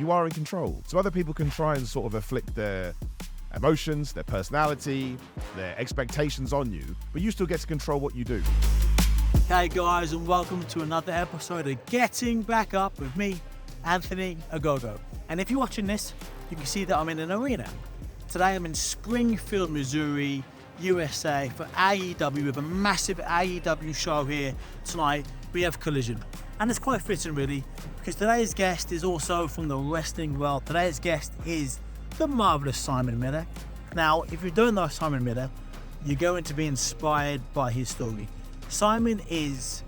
you are in control. So other people can try and sort of afflict their emotions, their personality, their expectations on you, but you still get to control what you do. Hey guys, and welcome to another episode of Getting Back Up with me, Anthony Agogo. And if you're watching this, you can see that I'm in an arena. Today I'm in Springfield, Missouri, USA for AEW with a massive AEW show here tonight. We have Collision. And it's quite fitting really, because today's guest is also from the wrestling world. Today's guest is the marvelous Simon Miller. Now, if you don't know Simon Miller, you're going to be inspired by his story. Simon is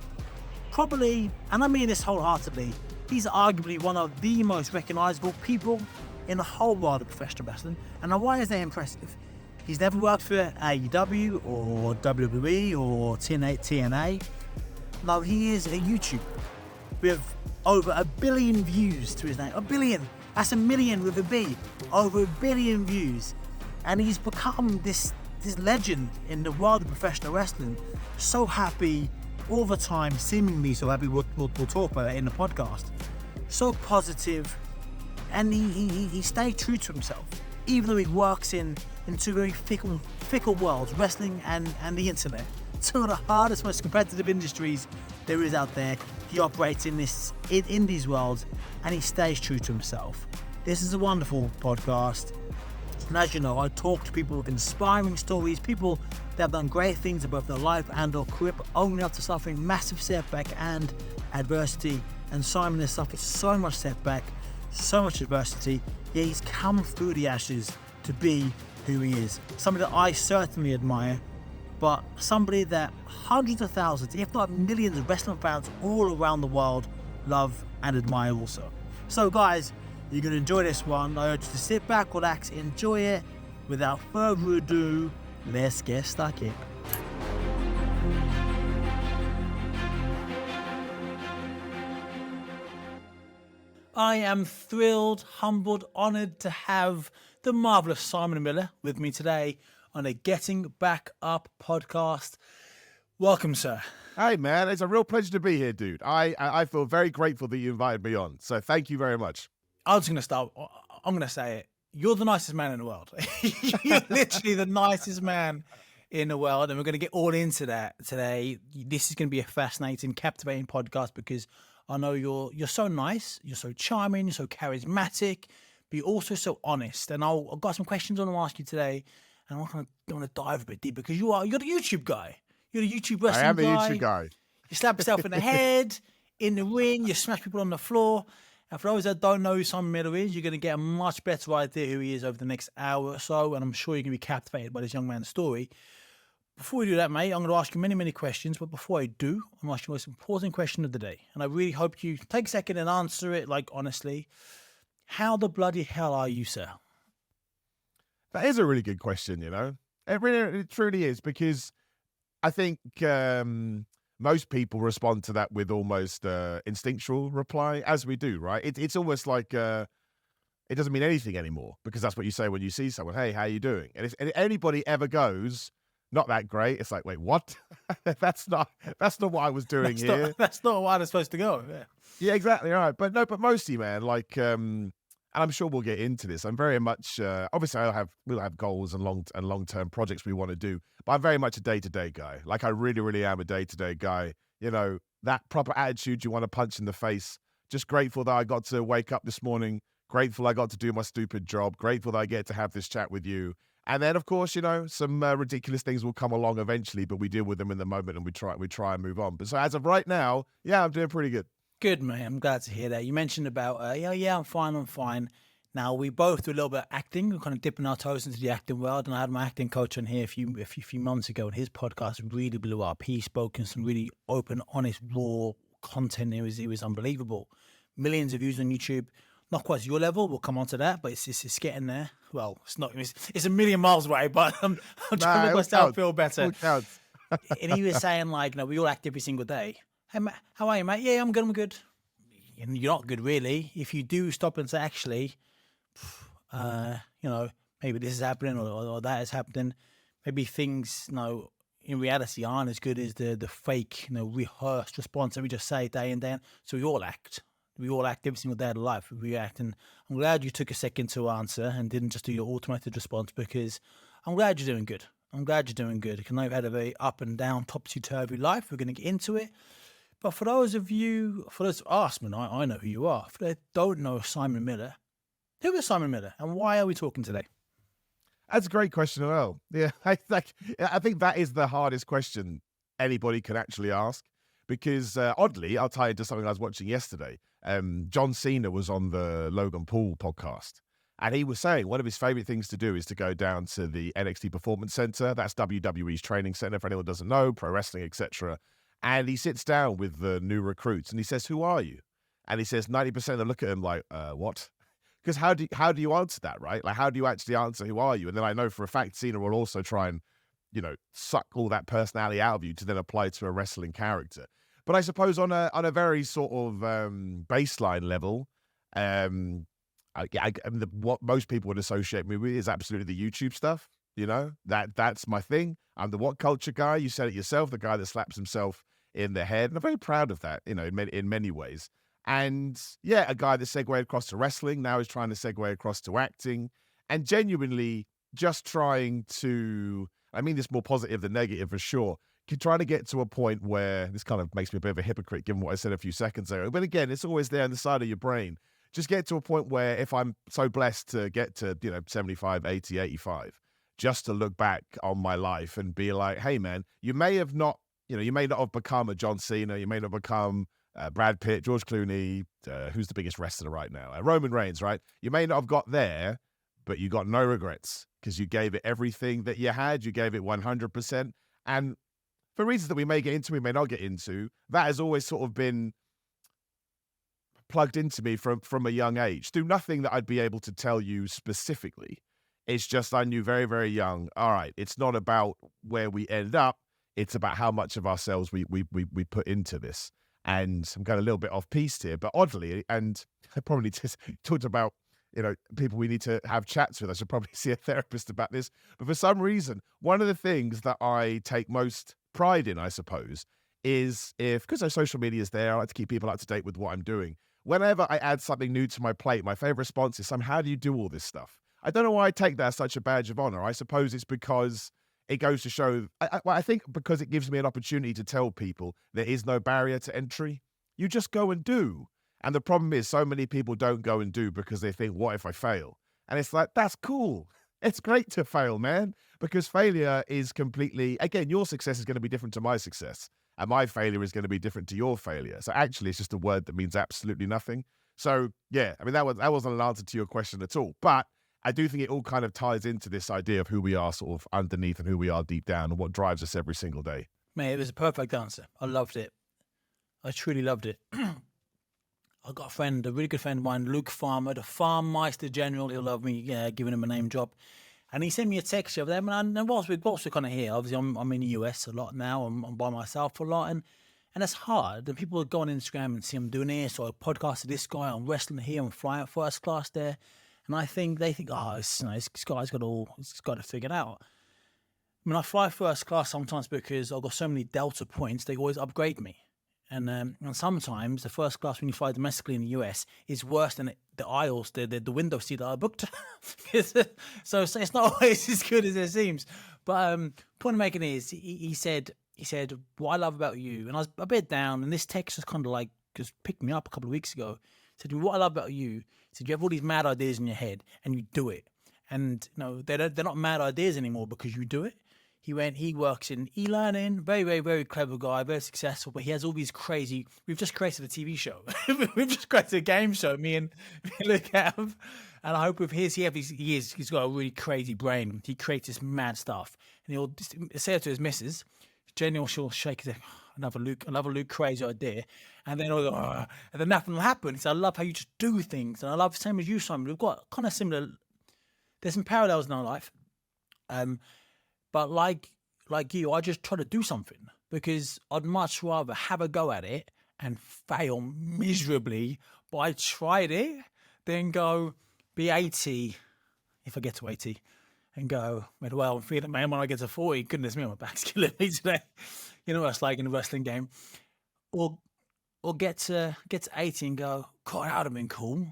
probably, and I mean this wholeheartedly, he's arguably one of the most recognisable people in the whole world of professional wrestling. And now why is that impressive? He's never worked for AEW or WWE or TNA. No, he is a YouTuber with over 1 billion views to his name. 1 billion. That's a million with a B. Over 1 billion views. And he's become this legend in the world of professional wrestling. So happy all the time, seemingly so happy. We'll talk about it in the podcast. So positive, and he stayed true to himself, even though he works in two very fickle worlds, wrestling and the internet. Two of the hardest, most competitive industries there is out there. He operates in these worlds, and he stays true to himself. This is a wonderful podcast. And as you know, I talk to people with inspiring stories, people that have done great things above their life and or career, but only after suffering massive setback and adversity. And Simon has suffered so much setback, so much adversity, yet he's come through the ashes to be who he is. Somebody that I certainly admire, but somebody that hundreds of thousands, if not millions of wrestling fans all around the world love and admire also. So guys, you're going to enjoy this one. I urge you to sit back, relax, enjoy it. Without further ado, let's get stuck in. I am thrilled, humbled, honoured to have the marvellous Simon Miller with me today on a Getting Back Up podcast. Welcome, sir. Hey man, it's a real pleasure to be here, dude. I feel very grateful that you invited me on, so thank you very much. I was going to start, I'm going to say it. You're the nicest man in the world. You're literally the nicest man in the world, and we're going to get all into that today. This is going to be a fascinating, captivating podcast because I know you're so nice, you're so charming, you're so charismatic, but you're also so honest. And I've got some questions I want to ask you today, and I want to dive a bit deep because you're the YouTube guy. You're the YouTube wrestling guy. I am the YouTube guy. You slap yourself in the head, in the ring, you smash people on the floor. And for those that don't know who Simon Miller is, you're going to get a much better idea who he is over the next hour or so, and I'm sure you're going to be captivated by this young man's story. Before we do that, mate, I'm going to ask you many, many questions, but before I do, I'm going to ask you the most important question of the day, and I really hope you take a second and answer it, like, honestly. How the bloody hell are you, sir? That is a really good question, you know? It truly is, because I think most people respond to that with almost instinctual reply, as we do, right? It's almost like it doesn't mean anything anymore, because that's what you say when you see someone. Hey, how you doing? And if anybody ever goes, not that great, it's like, wait, what? that's not what I was doing here. That's not why I'm supposed to go. Yeah, exactly right. But mostly, man, like, and I'm sure we'll get into this. I'm very much obviously we'll have goals and long-term projects we want to do, but I'm very much a day-to-day guy. Like, I really, really am a day-to-day guy. You know, that proper attitude you want to punch in the face. Just grateful that I got to wake up this morning. Grateful I got to do my stupid job. Grateful that I get to have this chat with you. And then, of course, you know, some ridiculous things will come along eventually, but we deal with them in the moment and we try and move on. But so as of right now, yeah, I'm doing pretty good. Good, man. I'm glad to hear that. You mentioned about, I'm fine. Now, we both do a little bit of acting. We're kind of dipping our toes into the acting world. And I had my acting coach on here a few months ago, and his podcast really blew up. He spoke in some really open, honest, raw content. It was unbelievable. Millions of views on YouTube. Not quite your level. We'll come on to that, but it's getting there. Well, it's not. It's a million miles away, but I'm trying to make myself feel better. And he was saying, like, we all act every single day. Hey, Matt, how are you, mate? Yeah, I'm good. And you're not good, really. If you do stop and say, actually, maybe this is happening or that is happening, maybe things, in reality aren't as good as the fake, rehearsed response that we just say day in, day out. So we all act. We all act every single day of life. We react. And I'm glad you took a second to answer and didn't just do your automated response, because I'm glad you're doing good. I'm glad you're doing good. Because I know you've had a very up and down, topsy-turvy life. We're going to get into it. But for those of us, man, I know who you are. For those that don't know Simon Miller, who is Simon Miller and why are we talking today? That's a great question as well. Yeah, I think that is the hardest question anybody can actually ask, because oddly, I'll tie into something I was watching yesterday. John Cena was on the Logan Paul podcast, and he was saying one of his favorite things to do is to go down to the NXT Performance Center. That's WWE's training center, for anyone who doesn't know, pro wrestling, etc. And he sits down with the new recruits and he says, "Who are you?" And he says 90% of them look at him like, what? Because how do you answer that, right? Like, how do you actually answer who are you? And then I know for a fact Cena will also try and, suck all that personality out of you to then apply to a wrestling character. But I suppose on a very sort of baseline level, what most people would associate me with is absolutely the YouTube stuff. That's my thing. I'm the what culture guy. You said it yourself, the guy that slaps himself in the head. And I'm very proud of that, in many ways. And yeah, a guy that segued across to wrestling now is trying to segue across to acting, and genuinely just trying to, I mean this more positive than negative for sure, trying to get to a point where, this kind of makes me a bit of a hypocrite given what I said a few seconds ago, but again, it's always there on the side of your brain. Just get to a point where if I'm so blessed to get to, 75, 80, 85, just to look back on my life and be like, hey man, you may not have become a John Cena, you may not have become Brad Pitt, George Clooney, who's the biggest wrestler right now? Roman Reigns, right? You may not have got there, but you got no regrets because you gave it everything that you had. You gave it 100%. And for reasons that we may get into, we may not get into, that has always sort of been plugged into me from a young age. Through nothing that I'd be able to tell you specifically. It's just I knew very, very young, all right, it's not about where we end up. It's about how much of ourselves we put into this. And I'm going a little bit off piste here, but oddly, and I probably just talked about, people we need to have chats with. I should probably see a therapist about this. But for some reason, one of the things that I take most pride in, I suppose, is because our social media is there, I like to keep people up to date with what I'm doing. Whenever I add something new to my plate, my favorite response is, how do you do all this stuff? I don't know why I take that as such a badge of honor. I suppose it's because it goes to show, I think because it gives me an opportunity to tell people there is no barrier to entry. You just go and do. And the problem is so many people don't go and do because they think, what if I fail? And it's like, that's cool. It's great to fail, man, because failure is completely, again, your success is going to be different to my success. And my failure is going to be different to your failure. So actually, it's just a word that means absolutely nothing. So yeah, I mean, that wasn't an answer to your question at all. But I do think it all kind of ties into this idea of who we are sort of underneath and who we are deep down and what drives us every single day. Mate, it was a perfect answer. I loved it. I truly loved it. I got a really good friend of mine, Luke Farmer, the Farm Meister General. He'll love me giving him a name drop. And he sent me a text of them. And whilst we're kind of here, obviously I'm in the US a lot now. I'm by myself a lot. And it's hard. And people go on Instagram and see I'm doing this, or I podcast with this guy, I'm wrestling here, I'm flying first class there. And they think, oh, this guy's got it figured out. I mean, I fly first class sometimes because I've got so many Delta points, they always upgrade me. And sometimes the first class when you fly domestically in the US is worse than the aisles, the window seat that I booked. so it's not always as good as it seems. But point I'm making is, he said, what I love about you, and I was a bit down, and this text was kind of like, just picked me up a couple of weeks ago. He said, what I love about you, he said, you have all these mad ideas in your head, and you do it. And they're not mad ideas anymore because you do it. He works in e-learning, very, very, very clever guy, very successful, but he has all these we've just created a TV show. We've just created a game show, me and Luke have. And I hope with he's got a really crazy brain. He creates this mad stuff. And he'll say it to his missus. Jenny she'll shake his head, another Luke crazy idea. And then he'll go, and then nothing will happen. So I love how you just do things. And I love, same as you, Simon, we've got kind of similar, there's some parallels in our life. But like you, I just try to do something because I'd much rather have a go at it and fail miserably, but I tried it, than go be 80, if I get to 80, and go, well, I'm feeling, man, when I get to 40, goodness me, my back's killing me today. You know what it's like in a wrestling game. Or or get to 80 and go, God, that would have been cool.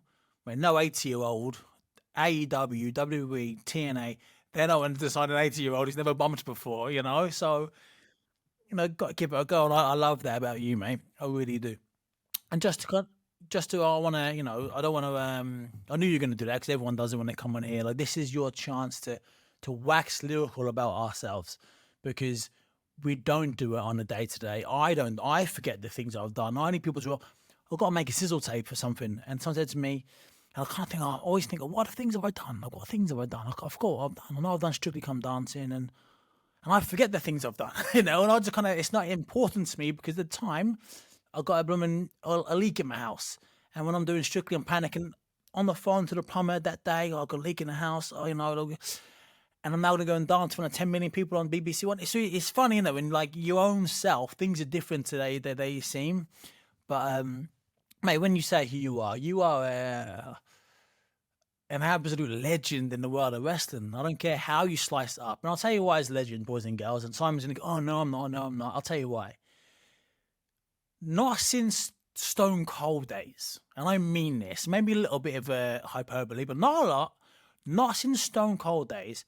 I mean, no 80-year-old, AEW, WWE, TNA, they're not going to decide an 80-year-old who's never bumped before, you know? So, got to give it a go. And I love that about you, mate. I really do. And I want to, I don't want to, I knew you were going to do that because everyone does it when they come on here. Like, this is your chance to wax lyrical about ourselves, because we don't do it on a day-to-day. I forget the things I've done. I need people to, I've got to make a sizzle tape for something. And someone said to me, and I always think, what things have I done? What things have I done? I forgot what I've done. I know I've done Strictly Come Dancing, and I forget the things I've done, and I just it's not important to me because at the time I got a leak in my house. And when I'm doing Strictly, I'm panicking on the phone to the plumber that day. I got a leak in the house, and I'm now going to go and dance in front of 10 million people on BBC One. It's funny, isn't it? When like your own self, things are different today than they seem. But mate, when you say who you are an absolute legend in the world of wrestling. I don't care how you slice it up. And I'll tell you why he's a legend, boys and girls. And Simon's going to go, oh, no, I'm not. No, I'm not. I'll tell you why. Not since Stone Cold days. And I mean this. Maybe a little bit of a hyperbole, but not a lot. Not since Stone Cold days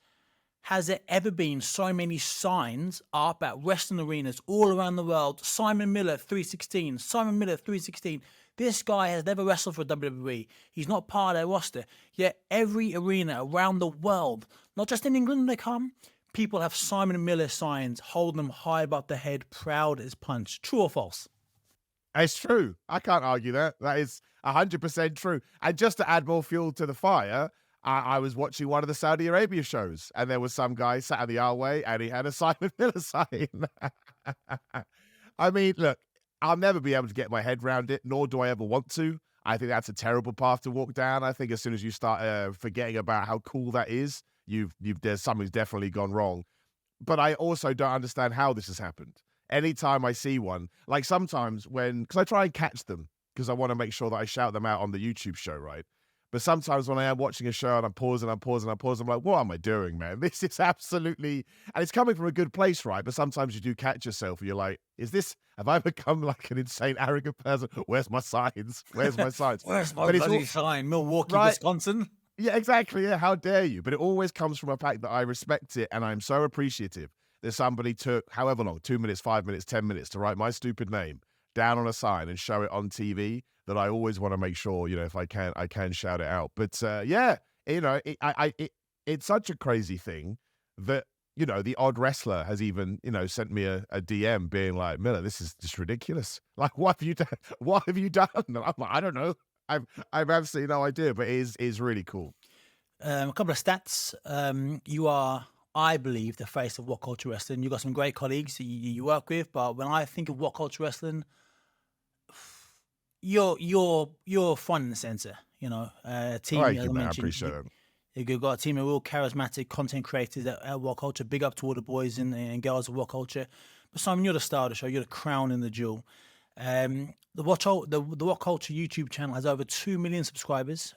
has there ever been so many signs up at wrestling arenas all around the world. Simon Miller, 316. Simon Miller, 316. This guy has never wrestled for WWE. He's not part of their roster. Yet every arena around the world, not just in England when they come, people have Simon Miller signs, holding them high above the head, proud as punch. True or false? It's true. I can't argue that. That is 100% true. And just to add more fuel to the fire, I was watching one of the Saudi Arabia shows, and there was some guy sat in the aisle and he had a Simon Miller sign. I mean, look, I'll never be able to get my head around it, nor do I ever want to. I think that's a terrible path to walk down. I think as soon as you start forgetting about how cool that is, there's something's definitely gone wrong. But I also don't understand how this has happened. Anytime I see one, like sometimes because I try and catch them, because I want to make sure that I shout them out on the YouTube show, right? But sometimes when I am watching a show and I'm pausing, I'm like, what am I doing, man? This is absolutely, and it's coming from a good place, right? But sometimes you do catch yourself and you're like, have I become like an insane, arrogant person? Where's my signs? Where's my signs? Where's my bloody sign? Milwaukee, right? Wisconsin? Yeah, exactly. Yeah, how dare you? But it always comes from a fact that I respect it, and I'm so appreciative that somebody took however long, 2 minutes, 5 minutes, 10 minutes to write my stupid name down on a sign and show it on TV, that I always want to make sure, if I can shout it out. But yeah, it's such a crazy thing that, the odd wrestler has even, sent me a DM being like, Miller, this is just ridiculous. Like, what have you done? What have you done? And I'm like, I don't know. I've absolutely no idea, but it is really cool. A couple of stats. You are, I believe, the face of What Culture Wrestling. You've got some great colleagues that you work with, but when I think of What Culture Wrestling, you're front and center. Team. Thank you, man. I appreciate it. You've got a team of real charismatic content creators at What Culture. Big up to all the boys and girls of What Culture. But Simon, you're the star of the show. You're the crown and the jewel. The What Culture YouTube channel has over 2 million subscribers.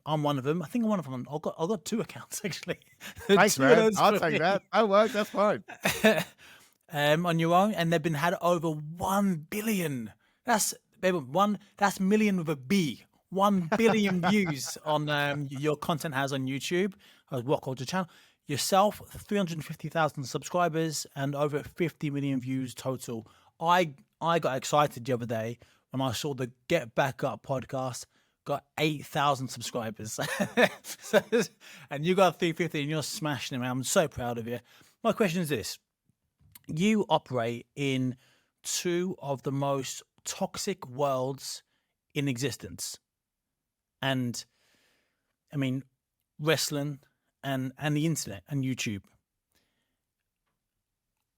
I'm one of them. I think I'm one of them. I've got 2 accounts actually. Thanks, man. I'll take that. That works. That's fine. On your own, and they've been had over 1 billion. That's million with a B. 1 billion views on your content has on YouTube, What Culture channel. Yourself, 350,000 subscribers and over 50 million views total. I got excited the other day when I saw the Get Back Up podcast got 8,000 subscribers. And you got 350 and you're smashing them. I'm so proud of you. My question is this. You operate in 2 of the most toxic worlds in existence. And I mean, wrestling and the internet and YouTube.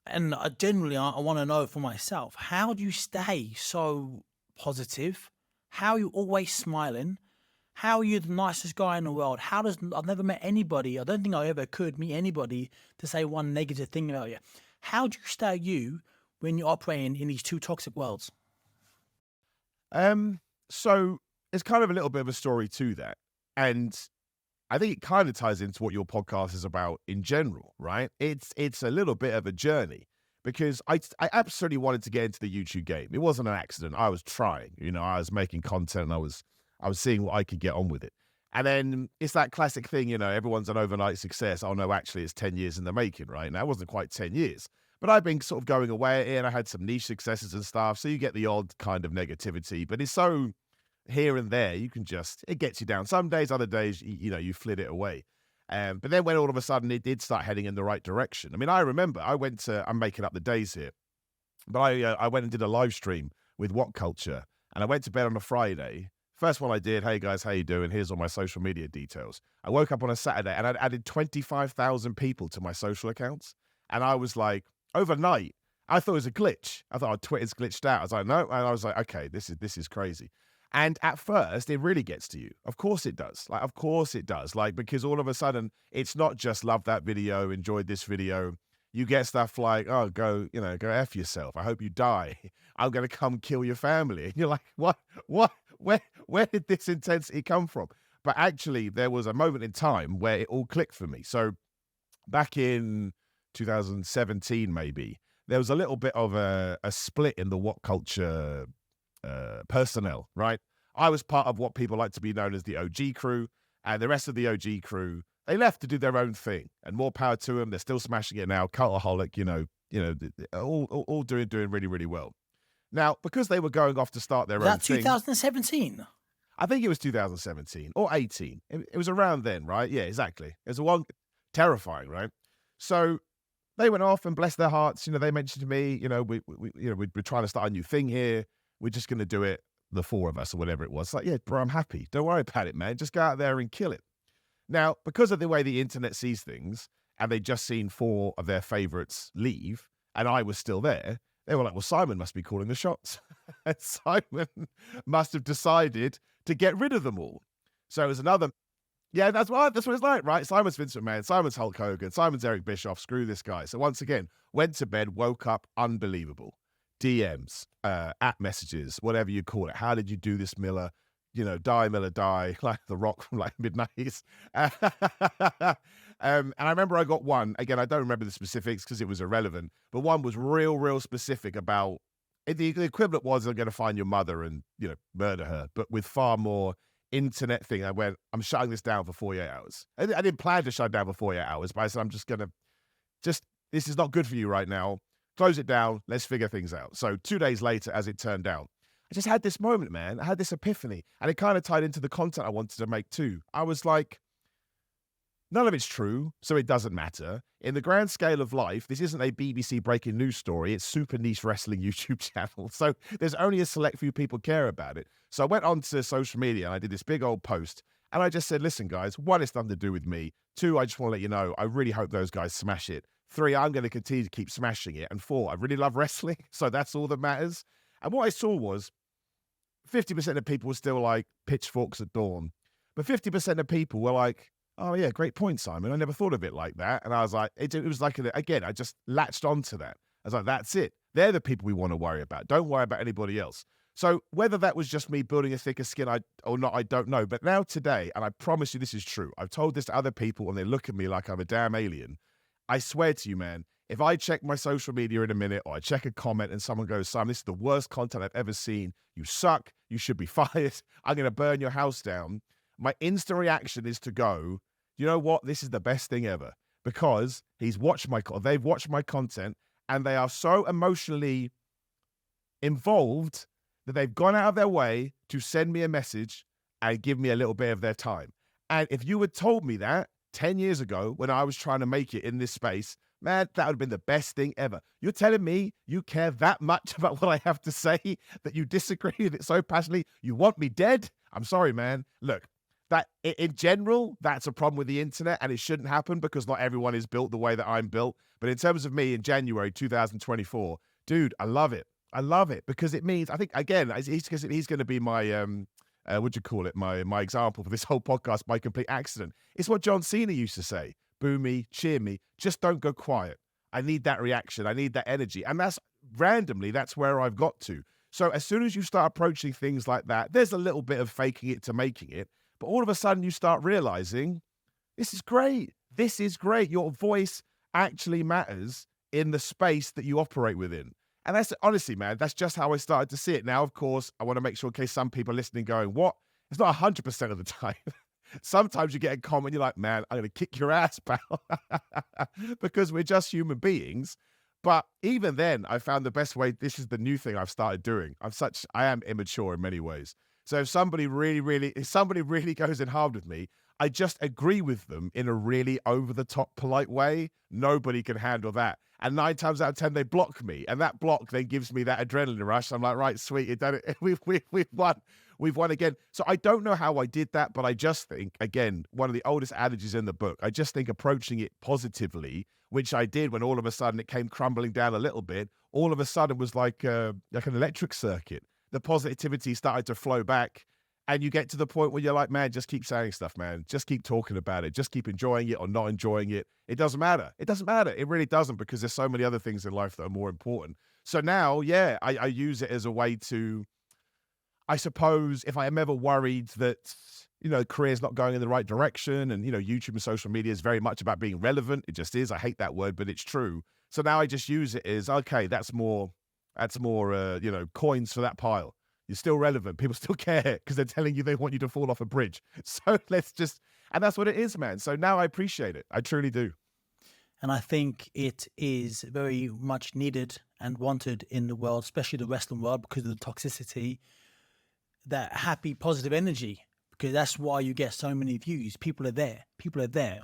And generally, I want to know for myself, how do you stay so positive? How are you always smiling? How are you the nicest guy in the world? I've never met anybody, I don't think I ever could meet anybody to say one negative thing about you. How do you stay you when you're operating in these 2 toxic worlds? So it's kind of a little bit of a story to that. And I think it kind of ties into what your podcast is about in general, right? It's a little bit of a journey, because I absolutely wanted to get into the YouTube game. It wasn't an accident. I was trying, I was making content and I was seeing what I could get on with it. And then it's that classic thing, everyone's an overnight success. Oh no, actually it's 10 years in the making, right? Now it wasn't quite 10 years, but I've been sort of going away at it and I had some niche successes and stuff. So you get the odd kind of negativity, but it's so here and there, it gets you down. Some days, other days, you flit it away. But then when all of a sudden it did start heading in the right direction. I mean, I remember I'm making up the days here, but I went and did a live stream with What Culture, and I went to bed on a Friday. First one I did, hey guys, how you doing? Here's all my social media details. I woke up on a Saturday and I'd added 25,000 people to my social accounts. And I was like, overnight, I thought it was a glitch. I thought Twitter's glitched out. I was like, no. And I was like, okay, this is crazy. And at first, it really gets to you. Of course it does. Of course it does. Because all of a sudden, it's not just love that video, enjoyed this video. You get stuff like, oh, go F yourself. I hope you die. I'm going to come kill your family. And you're like, what? Where did this intensity come from? But actually, there was a moment in time where it all clicked for me. So back in 2017, maybe, there was a little bit of a split in the What Culture personnel, right? I was part of what people like to be known as the OG crew, and the rest of the OG crew, they left to do their own thing, and more power to them. They're still smashing it now. Cultaholic, all doing really, really well. Now, because they were going off to start their own thing. 2017? I think it was 2017 or 18. It was around then, right? Yeah, exactly. It was terrifying, right? So they went off and bless their hearts. They mentioned to me, we're trying to start a new thing here. We're just going to do it, the four of us or whatever it was. It's like, yeah, bro, I'm happy. Don't worry about it, man. Just go out there and kill it. Now, because of the way the internet sees things, and they'd just seen four of their favorites leave, and I was still there, they were like, well, Simon must be calling the shots. And Simon must have decided to get rid of them all. So it was another, yeah, that's what it's like, right? Simon's Vince McMahon, Simon's Hulk Hogan, Simon's Eric Bischoff, screw this guy. So once again, went to bed, woke up, unbelievable. DMs, at messages, whatever you call it. How did you do this, Miller? Die, Miller, die, like The Rock from mid-90s. And I remember I got one, again, I don't remember the specifics because it was irrelevant, but one was real specific about, the equivalent was I'm going to find your mother and, murder her, but with far more internet thing. I went, I'm shutting this down for 48 hours. I didn't plan to shut it down for 48 hours, but I said, I'm just going to, this is not good for you right now. Close it down. Let's figure things out. So 2 days later, as it turned out, I just had this moment, man. I had this epiphany, and it kind of tied into the content I wanted to make too. I was like, none of it's true, so it doesn't matter. In the grand scale of life, this isn't a BBC breaking news story. It's super niche wrestling YouTube channel. So there's only a select few people care about it. So I went onto social media and I did this big old post, and I just said, listen, guys, one, it's nothing to do with me. Two, I just want to let you know, I really hope those guys smash it. Three, I'm going to continue to keep smashing it. And four, I really love wrestling, so that's all that matters. And what I saw was 50% of people were still like pitchforks at dawn. But 50% of people were like, oh yeah, great point, Simon. I never thought of it like that. And I was like, it was like, again, I just latched onto that. I was like, that's it. They're the people we want to worry about. Don't worry about anybody else. So whether that was just me building a thicker skin or not, I don't know. But now today, and I promise you this is true, I've told this to other people and they look at me like I'm a damn alien. I swear to you, man, if I check my social media in a minute or I check a comment and someone goes, Simon, this is the worst content I've ever seen. You suck. You should be fired. I'm going to burn your house down. My instant reaction is to go, you know what? This is the best thing ever, because they've watched my content and they are so emotionally involved that they've gone out of their way to send me a message and give me a little bit of their time. And if you had told me that 10 years ago when I was trying to make it in this space, man, that would have been the best thing ever. You're telling me you care that much about what I have to say, that you disagree with it so passionately, you want me dead? I'm sorry, man. Look, that in general, that's a problem with the internet, and it shouldn't happen because not everyone is built the way that I'm built. But in terms of me in January 2024, dude, I love it. I love it because it means, I think, again, he's going to be my, what'd you call it? My example for this whole podcast by complete accident. It's what John Cena used to say. Boo me, cheer me, just don't go quiet. I need that reaction. I need that energy. And that's where I've got to. So as soon as you start approaching things like that, there's a little bit of faking it to making it. But all of a sudden you start realizing, this is great. This is great. Your voice actually matters in the space that you operate within. And that's honestly, man, that's just how I started to see it. Now, of course, I want to make sure in case some people are listening going, what? It's not 100% of the time. Sometimes you get a comment, you're like, man, I'm going to kick your ass, pal. Because we're just human beings. But even then, I found the best way. This is the new thing I've started doing. I am immature in many ways. So if somebody really goes in hard with me, I just agree with them in a really over-the-top polite way. Nobody can handle that. And 9 times out of 10, they block me. And that block then gives me that adrenaline rush. I'm like, right, sweet, you done it. We've won. We've won again. So I don't know how I did that, but I just think, again, one of the oldest adages in the book, I just think approaching it positively, which I did when all of a sudden it came crumbling down a little bit, all of a sudden was like an electric circuit. The positivity started to flow back. And you get to the point where you're like, man, just keep saying stuff, man. Just keep talking about it. Just keep enjoying it or not enjoying it. It doesn't matter. It doesn't matter. It really doesn't, because there's so many other things in life that are more important. So now, yeah, I use it as a way to, I suppose, if I am ever worried that, career's not going in the right direction, and, YouTube and social media is very much about being relevant. It just is. I hate that word, but it's true. So now I just use it as, okay, that's more, coins for that pile. You're still relevant. People still care because they're telling you they want you to fall off a bridge. So and that's what it is, man. So now I appreciate it. I truly do. And I think it is very much needed and wanted in the world, especially the wrestling world, because of the toxicity, that happy, positive energy, because that's why you get so many views. People are there,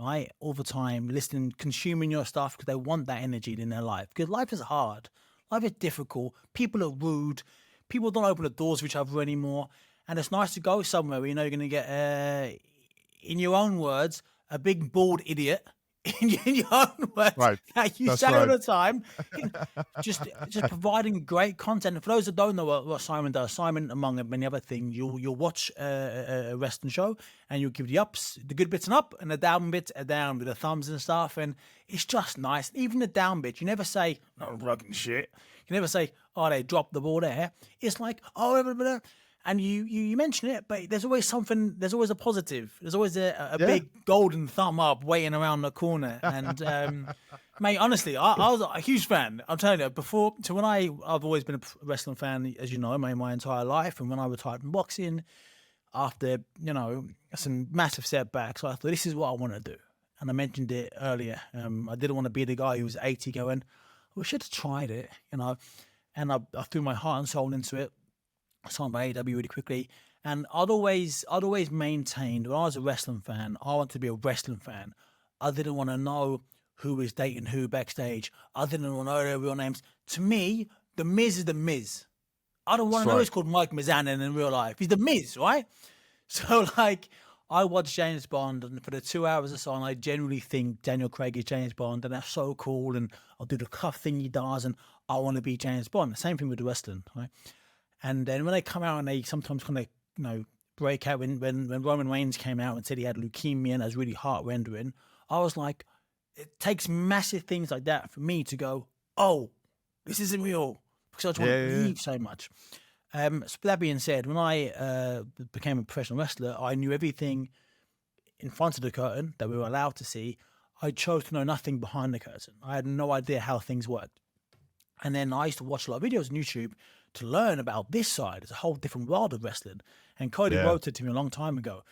right? All the time, listening, consuming your stuff because they want that energy in their life. Because life is hard. Life is difficult. People are rude. People don't open the doors for each other anymore. And it's nice to go somewhere where you're going to get, in your own words, a big bald idiot. In your own words, right. That you say all the time. just providing great content. And for those that don't know what Simon does, Simon, among many other things, you'll watch a wrestling show and you'll give the ups, the good bits an up, and the down bits a down with the thumbs and stuff. And it's just nice. Even the down bits, you never say, no fucking shit. You never say, oh, they dropped the ball there. It's like, oh, blah, blah, blah. And you mention it, but there's always something, there's always a positive. There's always a big golden thumb up waiting around the corner. And, mate, honestly, I was a huge fan. I'm telling you, I've always been a wrestling fan, as you know, my entire life. And when I retired from boxing, after, some massive setbacks, I thought, this is what I want to do. And I mentioned it earlier. I didn't want to be the guy who was 80 going, we should have tried it, and I threw my heart and soul into it. I signed by AEW really quickly, and I'd always maintained, when I was a wrestling fan, I wanted to be a wrestling fan. I didn't want to know who was dating who backstage. I didn't want to know their real names. To me, The Miz is The Miz. I don't want to know he's called Mike Mizanin in real life. He's The Miz, right? So, I watched James Bond, and for the 2 hours or so, I genuinely think Daniel Craig is James Bond, and that's so cool, and I'll do the cuff thing he does, and I want to be James Bond. The same thing with the wrestling, right? And then when they come out and they sometimes kind of, break out, when Roman Reigns came out and said he had leukemia and that was really heart-rendering, I was like, it takes massive things like that for me to go, oh, this isn't real, because I just want to believe so much. So that being said, when I became a professional wrestler, I knew everything in front of the curtain that we were allowed to see. I chose to know nothing behind the curtain. I had no idea how things worked. And then I used to watch a lot of videos on YouTube to learn about this side. It's a whole different world of wrestling. And Cody wrote it to me a long time ago.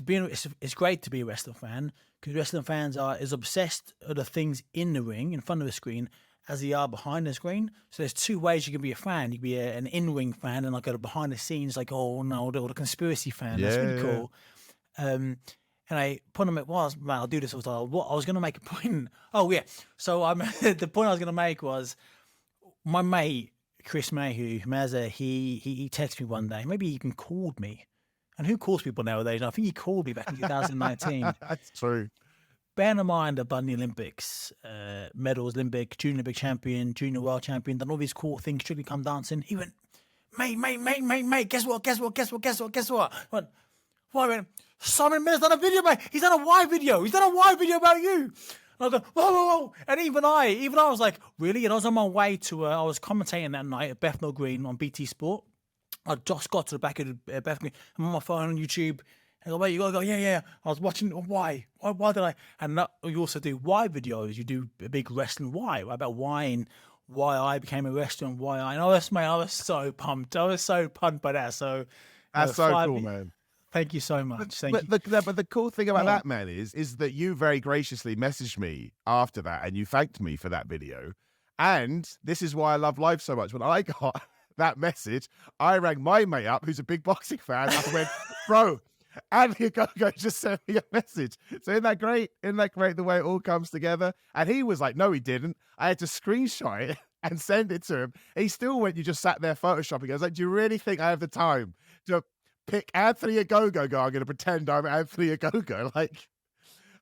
It's great to be a wrestling fan, because wrestling fans are as obsessed with the things in the ring, in front of the screen, as they are behind the screen. So there's two ways you can be a fan. You can be an in-ring fan, and a behind the scenes, oh no, the conspiracy fan. That's really cool. And I put him, I'll do this. I was going to make a point. Oh yeah. So the point I was going to make was, my mate Chris Mayhew, Mazza, he texted me one day. Maybe he even called me. And who calls people nowadays? I think he called me back in 2019. That's true. Bearing in mind, I've done the Olympics, medals, Olympic, junior Olympic champion, junior world champion, done all these cool things, Strictly Come Dancing. He went, mate, guess what? I went, why, man? Simon Miller's done a video, mate. He's done a why video. He's done a why video about you. And I go, whoa. And even I was like, really? And I was on my way to, I was commentating that night at Bethnal Green on BT Sport. I just got to the back of Bethnal Green. I'm on my phone on YouTube, I go, wait, you gotta go, yeah. I was watching why did I? And you also do why videos. You do a big wrestling why about why and why I became a wrestler and why I. And I was so pumped. I was so pumped by that. So, That's so cool, man. Thank you so much. Thank you. But the cool thing about Yeah. that, man, is that you very graciously messaged me after that and you thanked me for that video. And this is why I love life so much. When I got that message, I rang my mate up, who's a big boxing fan. I went, bro, Anthony Gogo just sent me a message. So isn't that great? Isn't that great the way it all comes together? And he was like, no, he didn't. I had to screenshot it and send it to him. He still went, you just sat there photoshopping. I was like, do you really think I have the time to pick Anthony Agogo? I'm going to pretend I'm Anthony Agogo. Like,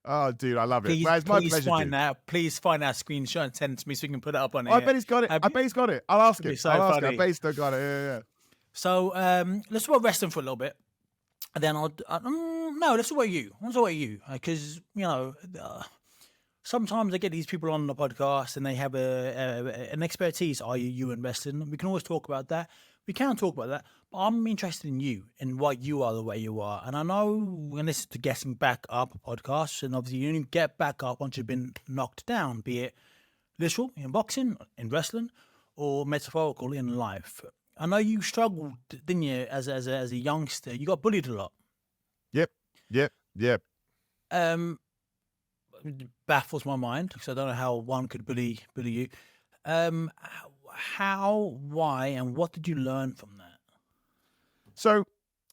oh, dude, I love it. Please, Well, it's my please pleasure, find dude. that. Please find that screenshot and send it to me so we can put it up on Oh, I here. bet he's got it. I bet he's got it. I'll ask him. so I'll ask him. I funny. bet he's still got it. Yeah. So let's talk about wrestling for a little bit, and then no, let's talk about you. Let's talk about you, because sometimes I get these people on the podcast and they have an expertise. Are you in wrestling? We can always talk about that. We can talk about that, but I'm interested in you and why you are the way you are. And I know when this is to Getting Back Up podcast, and obviously you only get back up once you've been knocked down, be it literal in boxing, in wrestling, or metaphorical in life. I know you struggled, didn't you, as a youngster? You got bullied a lot. Yep. Baffles my mind because I don't know how one could bully you. How, why, and what did you learn from that? So,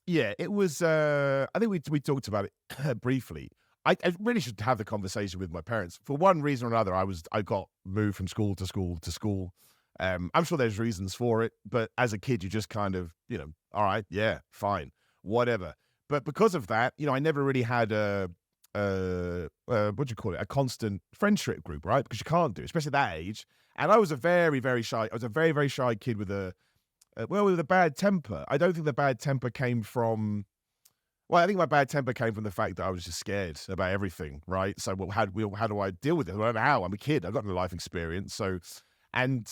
yeah, it was, I think we talked about it briefly. I really should have the conversation with my parents. For one reason or another, I got moved from school to school to school. I'm sure there's reasons for it, but as a kid, you just kind of, all right, yeah, fine, whatever. But because of that, I never really had what do you call it? A constant friendship group, right? Because you can't do, especially at that age. And I was a very, very shy. I was a very, very shy kid with a bad temper. I don't think the bad temper came from. Well, I think my bad temper came from the fact that I was just scared about everything, right? So, how do I deal with it? I don't know how. I'm a kid. I've got no life experience. So, and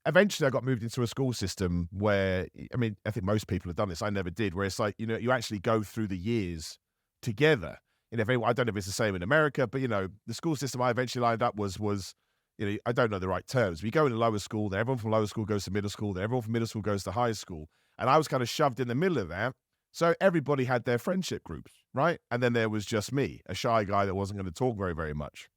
eventually I got moved into a school system where, I think most people have done this. I never did, where it's like, you actually go through the years together. I don't know if it's the same in America, but, the school system I eventually lined up was, I don't know the right terms. We go into lower school, then everyone from lower school goes to middle school, then everyone from middle school goes to high school. And I was kind of shoved in the middle of that. So everybody had their friendship groups, right? And then there was just me, a shy guy that wasn't going to talk very, very much.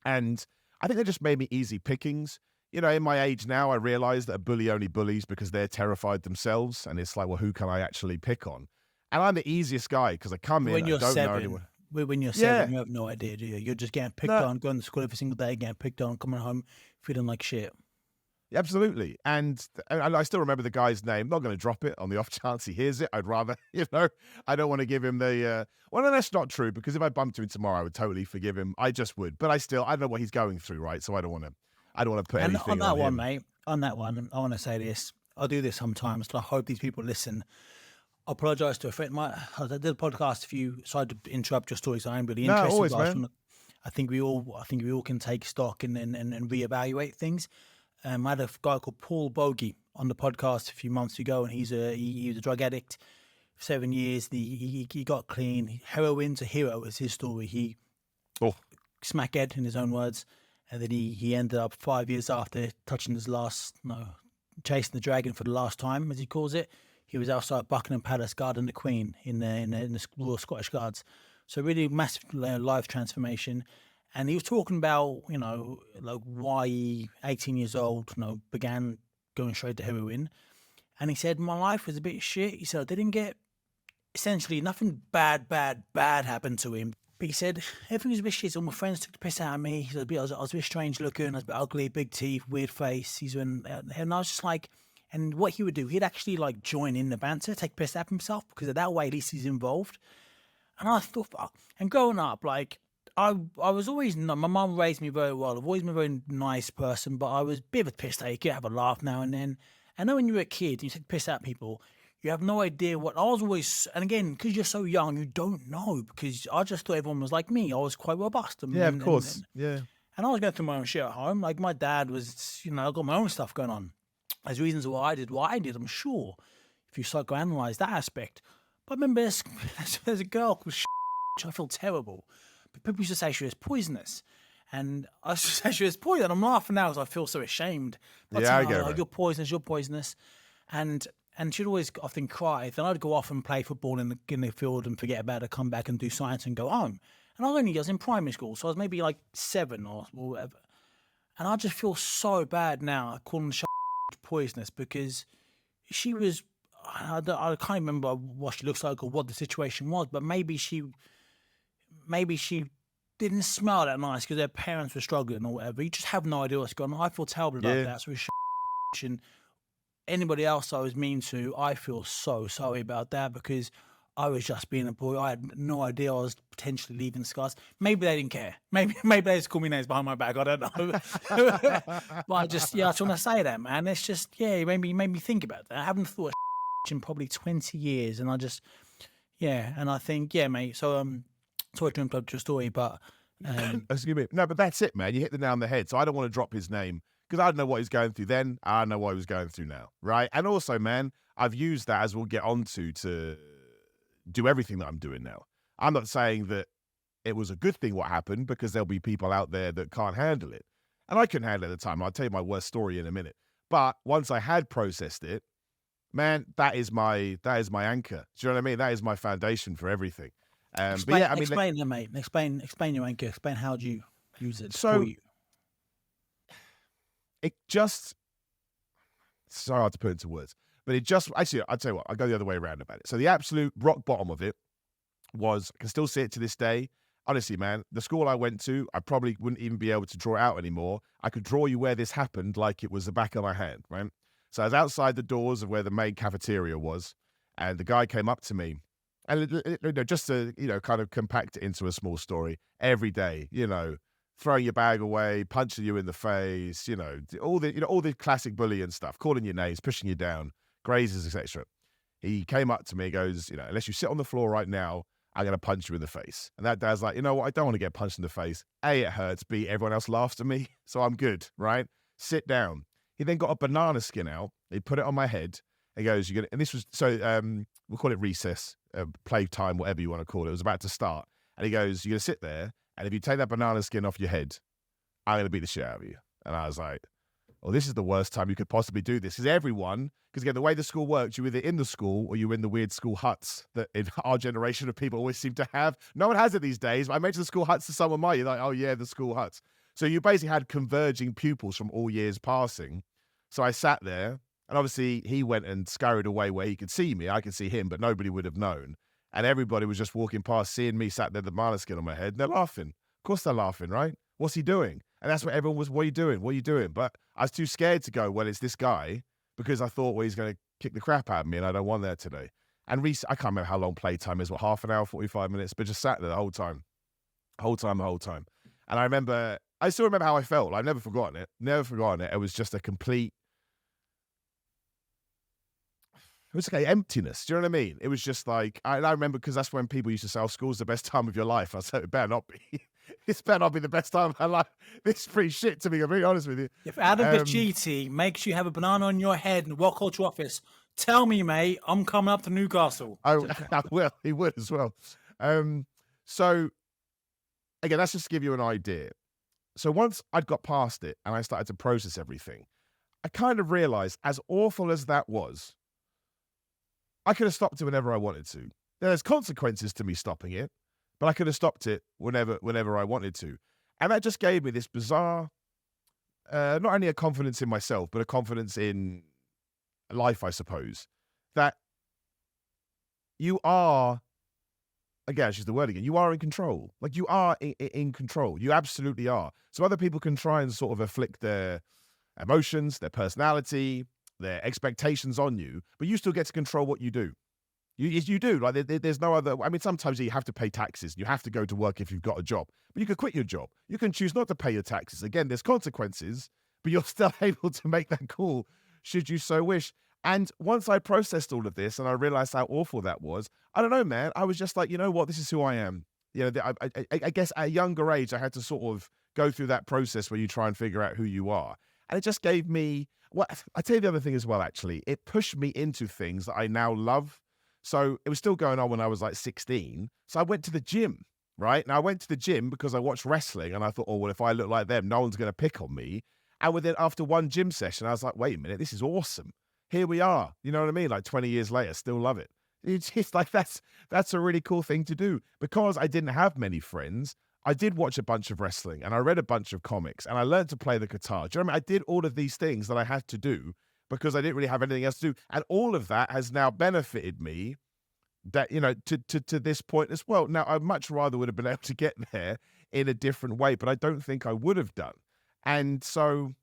And I think that just made me easy pickings. In my age now, I realize that a bully only bullies because they're terrified themselves. And it's like, well, who can I actually pick on? And I'm the easiest guy because I come in, I don't know anyone. When you're seven, you have no idea, do you? You're just getting picked on, going to school every single day, getting picked on, coming home feeling like shit. Absolutely. And I still remember the guy's name. Not going to drop it on the off chance he hears it. I'd rather, I don't want to give him the, well, no, that's not true, because if I bumped into him tomorrow, I would totally forgive him. I just would. But I don't know what he's going through, right? So I don't want to put anything on that on one, him. mate, on that one, I want to say this. I do this sometimes, so I hope these people listen. I apologise to a friend. I did a podcast a few, sorry to interrupt your story, so I'm really interested. Always, man. I think we all can take stock and reevaluate things. I had a guy called Paul Bogey on the podcast a few months ago, and he was a drug addict for 7 years. He got clean. Heroin's a hero is his story. He smackhead in his own words, and then he ended up 5 years after chasing the dragon for the last time, as he calls it. He was outside Buckingham Palace guarding the Queen in the Royal Scottish Guards. So really massive life transformation. And he was talking about, like why he, 18 years old, began going straight to heroin. And he said, my life was a bit shit. He said, I didn't get, essentially, nothing bad happened to him. But he said, everything was a bit shit. All my friends took the piss out of me. He said, I was a bit strange looking. I was a bit ugly, big teeth, weird face. And I was just like, and what he would do, he'd actually like join in the banter, take piss out of himself, because that way at least he's involved. And I thought, and growing up, like, I was always, my mum raised me very well. I've always been a very nice person, but I was a bit of a piss taker, have a laugh now and then. And then when you're a kid and you take piss at people, you have no idea what, I was always, and again, because you're so young, you don't know, because I just thought everyone was like me. I was quite robust. Of course. And I was going through my own shit at home. Like my dad was, I got my own stuff going on. There's reasons why I did what I did, I'm sure, if you start to analyse that aspect. But I remember there's a girl called which I feel terrible. But people used to say she was poisonous. And I used to say she was poisonous. I'm laughing now because I feel so ashamed. But Yeah, I saying, get oh, it. you're poisonous, you're poisonous. And she'd always often cry. Then I'd go off and play football in the field and forget about it, come back and do science and go home. And I was in primary school, so I was maybe like 7 or whatever. And I just feel so bad now calling poisonous because she was, I can't remember what she looks like or what the situation was, but maybe she didn't smell that nice because their parents were struggling or whatever. You just have no idea what's going on. I feel terrible about that. So and anybody else I was mean to, I feel so sorry about that because I was just being a boy. I had no idea I was potentially leaving scars. Maybe they didn't care. Maybe they just called me names behind my back. I don't know. But I just want to say that, man. It's just, it made me think about that. I haven't thought of in probably 20 years. And I just, and I think, mate. So, sorry to interrupt your story, but... Excuse me. No, but that's it, man. You hit the nail on the head. So I don't want to drop his name because I don't know what he's going through then. I don't know what he was going through now, right? And also, man, I've used that, as we'll get onto, to do everything that I'm doing now. I'm not saying that it was a good thing what happened because there'll be people out there that can't handle it. And I couldn't handle it at the time. I'll tell you my worst story in a minute. But once I had processed it, man, that is my anchor. Do you know what I mean? That is my foundation for everything. Explain that, mate. Explain your anchor. Explain how do you use it so for you. It just, it's so hard to put into words, but it just, actually, I'll tell you what, I'll go the other way around about it. So the absolute rock bottom of it was, I can still see it to this day. Honestly, man, the school I went to, I probably wouldn't even be able to draw it out anymore. I could draw you where this happened like it was the back of my hand, right? So I was outside the doors of where the main cafeteria was, and the guy came up to me, and just to, kind of compact it into a small story, every day, throwing your bag away, punching you in the face, all the classic bullying stuff, calling your names, pushing you down, grazes, etc. He came up to me and goes, unless you sit on the floor right now, I'm going to punch you in the face. And that dad's like, you know what? I don't want to get punched in the face. A, it hurts. B, everyone else laughs at me. So I'm good, right? Sit down. He then got a banana skin out. He put it on my head. He goes, you're going to, and this was, so we'll call it recess, playtime, whatever you want to call it. It was about to start. And he goes, you're going to sit there. And if you take that banana skin off your head, I'm going to beat the shit out of you. And I was like, well, this is the worst time you could possibly do this. Because again, the way the school works, you're either in the school or you're in the weird school huts that in our generation of people always seem to have. No one has it these days. But I mentioned the school huts to someone, you're like, oh yeah, the school huts. So you basically had converging pupils from all years passing. So I sat there, and obviously he went and scurried away where he could see me. I could see him, but nobody would have known. And everybody was just walking past, seeing me sat there, the banana skin on my head, and they're laughing. Of course they're laughing, right? What's he doing? And that's what everyone was, what are you doing? What are you doing? But I was too scared to go, well, it's this guy, because I thought, well, he's going to kick the crap out of me, and I don't want that today. And I can't remember how long playtime is, half an hour, 45 minutes, but just sat there the whole time. And I still remember how I felt. I've never forgotten it. It was just a complete, it was like emptiness. Do you know what I mean? It was just like, I remember, because that's when people used to say, oh, school's the best time of your life. I said, it better not be. This better not be the best time of my life. This is pretty shit, to be completely honest with you. If Adam Bajiti makes you have a banana on your head and walk out to office, tell me, mate, I'm coming up to Newcastle. I will. He would as well. So, again, that's just to give you an idea. So once I'd got past it and I started to process everything, I kind of realized, as awful as that was, I could have stopped it whenever I wanted to. There's consequences to me stopping it, but I could have stopped it whenever I wanted to. And that just gave me this bizarre, not only a confidence in myself, but a confidence in life, I suppose, that you are, again, she's the word again, you are in control. Like, you are in control. You absolutely are. So other people can try and sort of afflict their emotions, their personality, their expectations on you, but you still get to control what you do. You do. Like, there's no other. I mean, sometimes you have to pay taxes. You have to go to work if you've got a job, but you could quit your job. You can choose not to pay your taxes. Again, there's consequences, but you're still able to make that call should you so wish. And once I processed all of this and I realized how awful that was, I don't know, man. I was just like, you know what? This is who I am. You know, I guess at a younger age, I had to sort of go through that process where you try and figure out who you are. And it just gave me, well, I tell you the other thing as well, actually. It pushed me into things that I now love. So it was still going on when I was like 16. So I went to the gym, right? Now I went to the gym because I watched wrestling and I thought, oh, well, if I look like them, no one's going to pick on me. And within after one gym session, I was like, wait a minute, this is awesome. Here we are. You know what I mean? Like 20 years later, still love it. It's just like that's a really cool thing to do. Because I didn't have many friends, I did watch a bunch of wrestling and I read a bunch of comics and I learned to play the guitar. Do you know what I mean? I did all of these things that I had to do because I didn't really have anything else to do. And all of that has now benefited me that, you know, to this point as well. Now, I much rather would have been able to get there in a different way, but I don't think I would have done. And so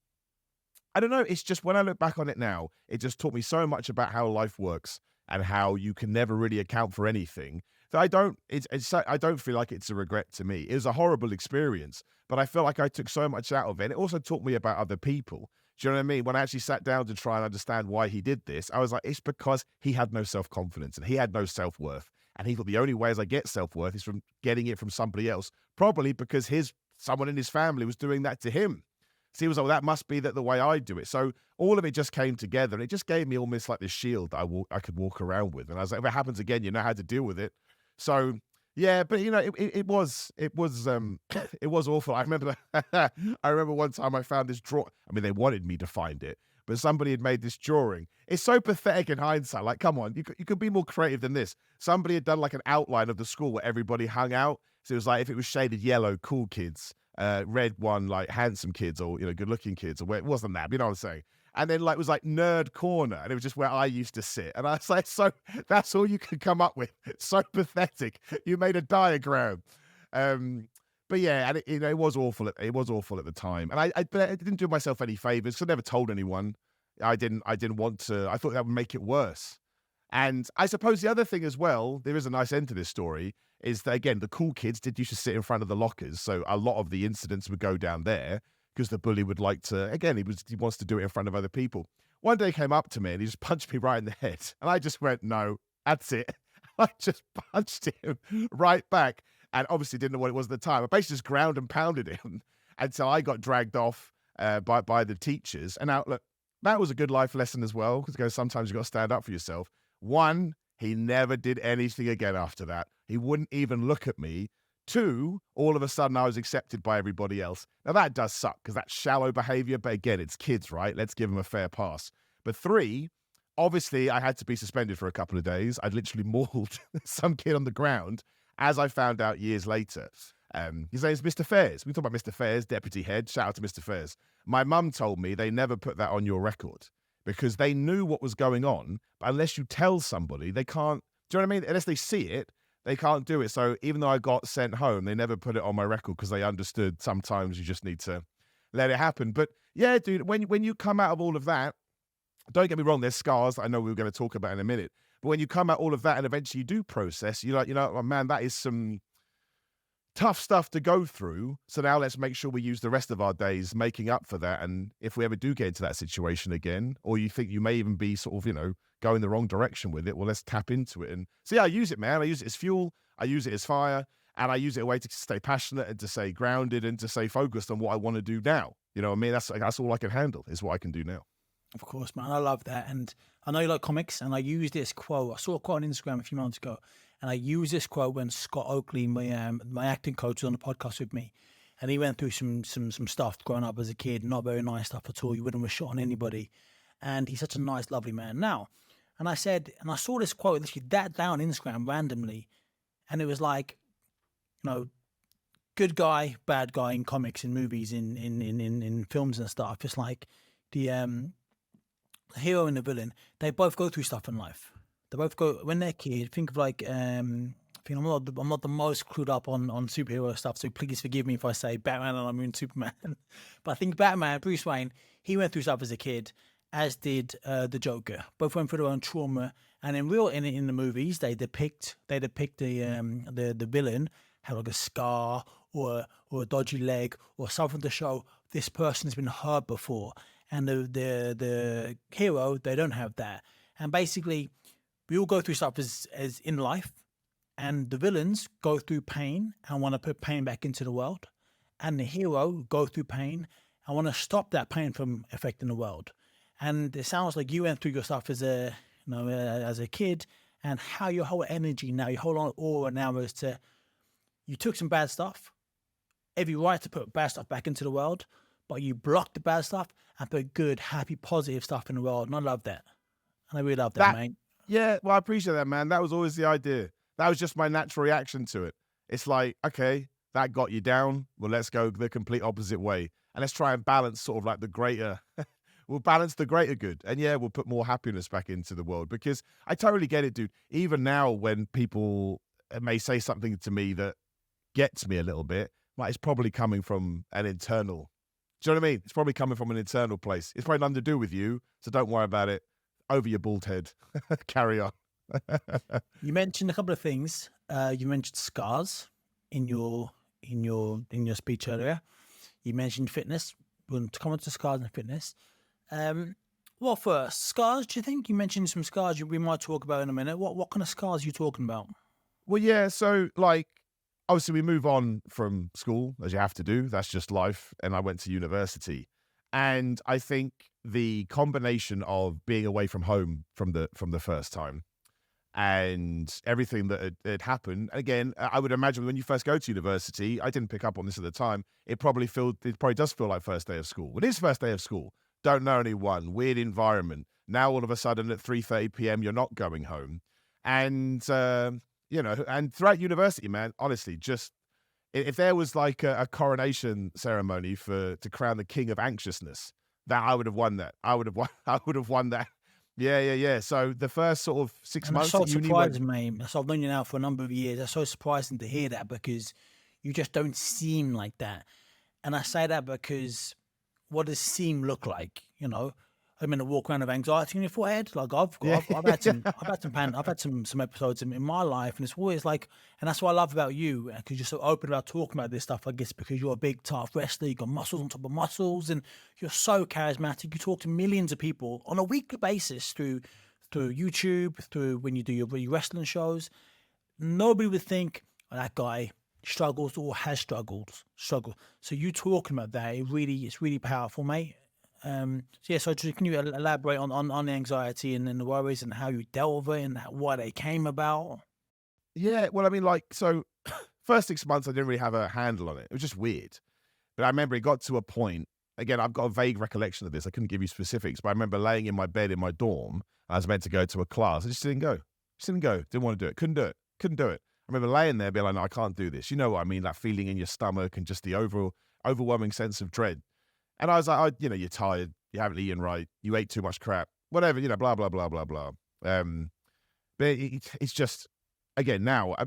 I don't know. It's just when I look back on it now, it just taught me so much about how life works and how you can never really account for anything. That I don't feel like it's a regret to me. It was a horrible experience, but I feel like I took so much out of it. And it also taught me about other people. Do you know what I mean? When I actually sat down to try and understand why he did this, I was like, it's because he had no self-confidence and he had no self-worth. And he thought the only way as I get self-worth is from getting it from somebody else, probably because someone in his family was doing that to him. So he was like, well, that must be the way I do it. So all of it just came together and it just gave me almost like this shield that I could walk around with. And I was like, if it happens again, you know how to deal with it. So yeah, but you know, it was it was awful. I remember one time I found this drawer. I mean, they wanted me to find it, but somebody had made this drawing. It's so pathetic in hindsight. Like, come on, you could be more creative than this. Somebody had done like an outline of the school where everybody hung out. So it was like, if it was shaded yellow, cool kids, red one, like handsome kids or, you know, good looking kids, or where it wasn't that, you know what I'm saying? And then like, it was like nerd corner and it was just where I used to sit. And I was like, so that's all you could come up with. So pathetic. You made a diagram. But yeah, and you know, it was awful. It was awful at the time. And but I didn't do myself any favors. So I never told anyone. I didn't want to. I thought that would make it worse. And I suppose the other thing as well, there is a nice end to this story, is that again, the cool kids did used to sit in front of the lockers. So a lot of the incidents would go down there because the bully would like to, again, he wants to do it in front of other people. One day he came up to me and he just punched me right in the head. And I just went, no, that's it. I just punched him right back. And obviously didn't know what it was at the time. I basically just ground and pounded him until I got dragged off by the teachers. And now, look, that was a good life lesson as well, because sometimes you've got to stand up for yourself. One, he never did anything again after that. He wouldn't even look at me. Two, all of a sudden I was accepted by everybody else. Now that does suck because that's shallow behavior, but again, it's kids, right? Let's give them a fair pass. But three, obviously I had to be suspended for a couple of days. I'd literally mauled some kid on the ground, as I found out years later. His name's Mr. Fairs. We talk about Mr. Fairs, deputy head. Shout out to Mr. Fairs. My mum told me they never put that on your record because they knew what was going on, but unless you tell somebody, they can't, do you know what I mean? Unless they see it, they can't do it. So even though I got sent home, they never put it on my record because they understood sometimes you just need to let it happen. But yeah, dude, when you come out of all of that, don't get me wrong, there's scars that I know we were going to talk about in a minute. But when you come out all of that and eventually you do process, you're like, you know, oh, man, that is some tough stuff to go through. So now let's make sure we use the rest of our days making up for that. And if we ever do get into that situation again, or you think you may even be sort of, you know, going the wrong direction with it, well, let's tap into it. And so yeah, I use it, man. I use it as fuel. I use it as fire. And I use it a way to stay passionate and to stay grounded and to stay focused on what I want to do now. You know what I mean? That's all I can handle is what I can do now. Of course, man. I love that. And I know you like comics, and I use this quote. I saw a quote on Instagram a few months ago, and I used this quote when Scott Oakley, my acting coach, was on the podcast with me. And he went through some stuff growing up as a kid, not very nice stuff at all. You wouldn't wish it on anybody. And he's such a nice, lovely man. Now, and I said, and I saw this quote, literally that down on Instagram randomly, and it was like, you know, good guy, bad guy in comics, in movies, in films and stuff. It's like the hero and the villain, they both go through stuff in life. They both go, when they're kids, think of like, I think I'm not the most clued up on superhero stuff, so please forgive me if I say Batman and I mean Superman. But I think Batman, Bruce Wayne, he went through stuff as a kid, as did the Joker. Both went through their own trauma, and in the movies, they depict the villain have like a scar or a dodgy leg or something to show this person has been hurt before. And the hero, they don't have that. And basically, we all go through stuff as in life, and the villains go through pain and want to put pain back into the world, and the hero go through pain and want to stop that pain from affecting the world. And it sounds like you went through your stuff as a kid, and how your whole energy now, your whole aura now is to, you took some bad stuff, every right to put bad stuff back into the world, but you block the bad stuff and put good, happy, positive stuff in the world. And I love that. And I really love that, mate. Yeah, well, I appreciate that, man. That was always the idea. That was just my natural reaction to it. It's like, okay, that got you down. Well, let's go the complete opposite way. And let's try and balance sort of like the greater, we'll balance the greater good. And yeah, we'll put more happiness back into the world, because I totally get it, dude. Even now when people may say something to me that gets me a little bit, like, it's probably coming from an internal, do you know what I mean? It's probably coming from an internal place. It's probably nothing to do with you, so don't worry about it. Over your bald head. Carry on. You mentioned a couple of things. You mentioned scars in your speech earlier. You mentioned fitness. We're going to come on to scars and fitness. Well, first, scars. Do you think you mentioned some scars we might talk about in a minute? What kind of scars are you talking about? Well, yeah. So, like, obviously, we move on from school, as you have to do. That's just life. And I went to university, and I think the combination of being away from home from the first time, and everything that had happened. Again, I would imagine when you first go to university, I didn't pick up on this at the time, it probably does feel like first day of school. It is first day of school. Don't know anyone, weird environment. Now all of a sudden at 3:30 p.m. you're not going home. And, and throughout university, man, honestly, just, if there was like a coronation ceremony to crown the king of anxiousness, that I would have won that. I would have won that. Yeah. So the first sort of 6 months That's so at uni, surprising, mate. So I've known you now for a number of years. That's so surprising to hear that, because you just don't seem like that. And I say that because what does seem look like? You know, I'm in a walk around of anxiety in your forehead. Like I've had some episodes in my life, and it's always like, and that's what I love about you, because you're so open about talking about this stuff. I guess because you're a big, tough wrestler, you got muscles on top of muscles, and you're so charismatic. You talk to millions of people on a weekly basis through YouTube, through when you do your wrestling shows. Nobody would think, oh, that guy struggles or has struggled. So you talking about that, it's really powerful, mate. So can you elaborate on the anxiety and the worries and how you dealt with it and why they came about? Yeah, well, I mean, like, so first 6 months, I didn't really have a handle on it. It was just weird. But I remember it got to a point, again, I've got a vague recollection of this. I couldn't give you specifics, but I remember laying in my bed in my dorm. I was meant to go to a class. I just didn't go. Didn't want to do it. Couldn't do it. I remember laying there being like, no, I can't do this. You know what I mean? That feeling in your stomach and just the overwhelming sense of dread. And I was like, you're tired. You haven't eaten right. You ate too much crap. Whatever, blah, blah, blah, blah, blah. But it's just, again, now, I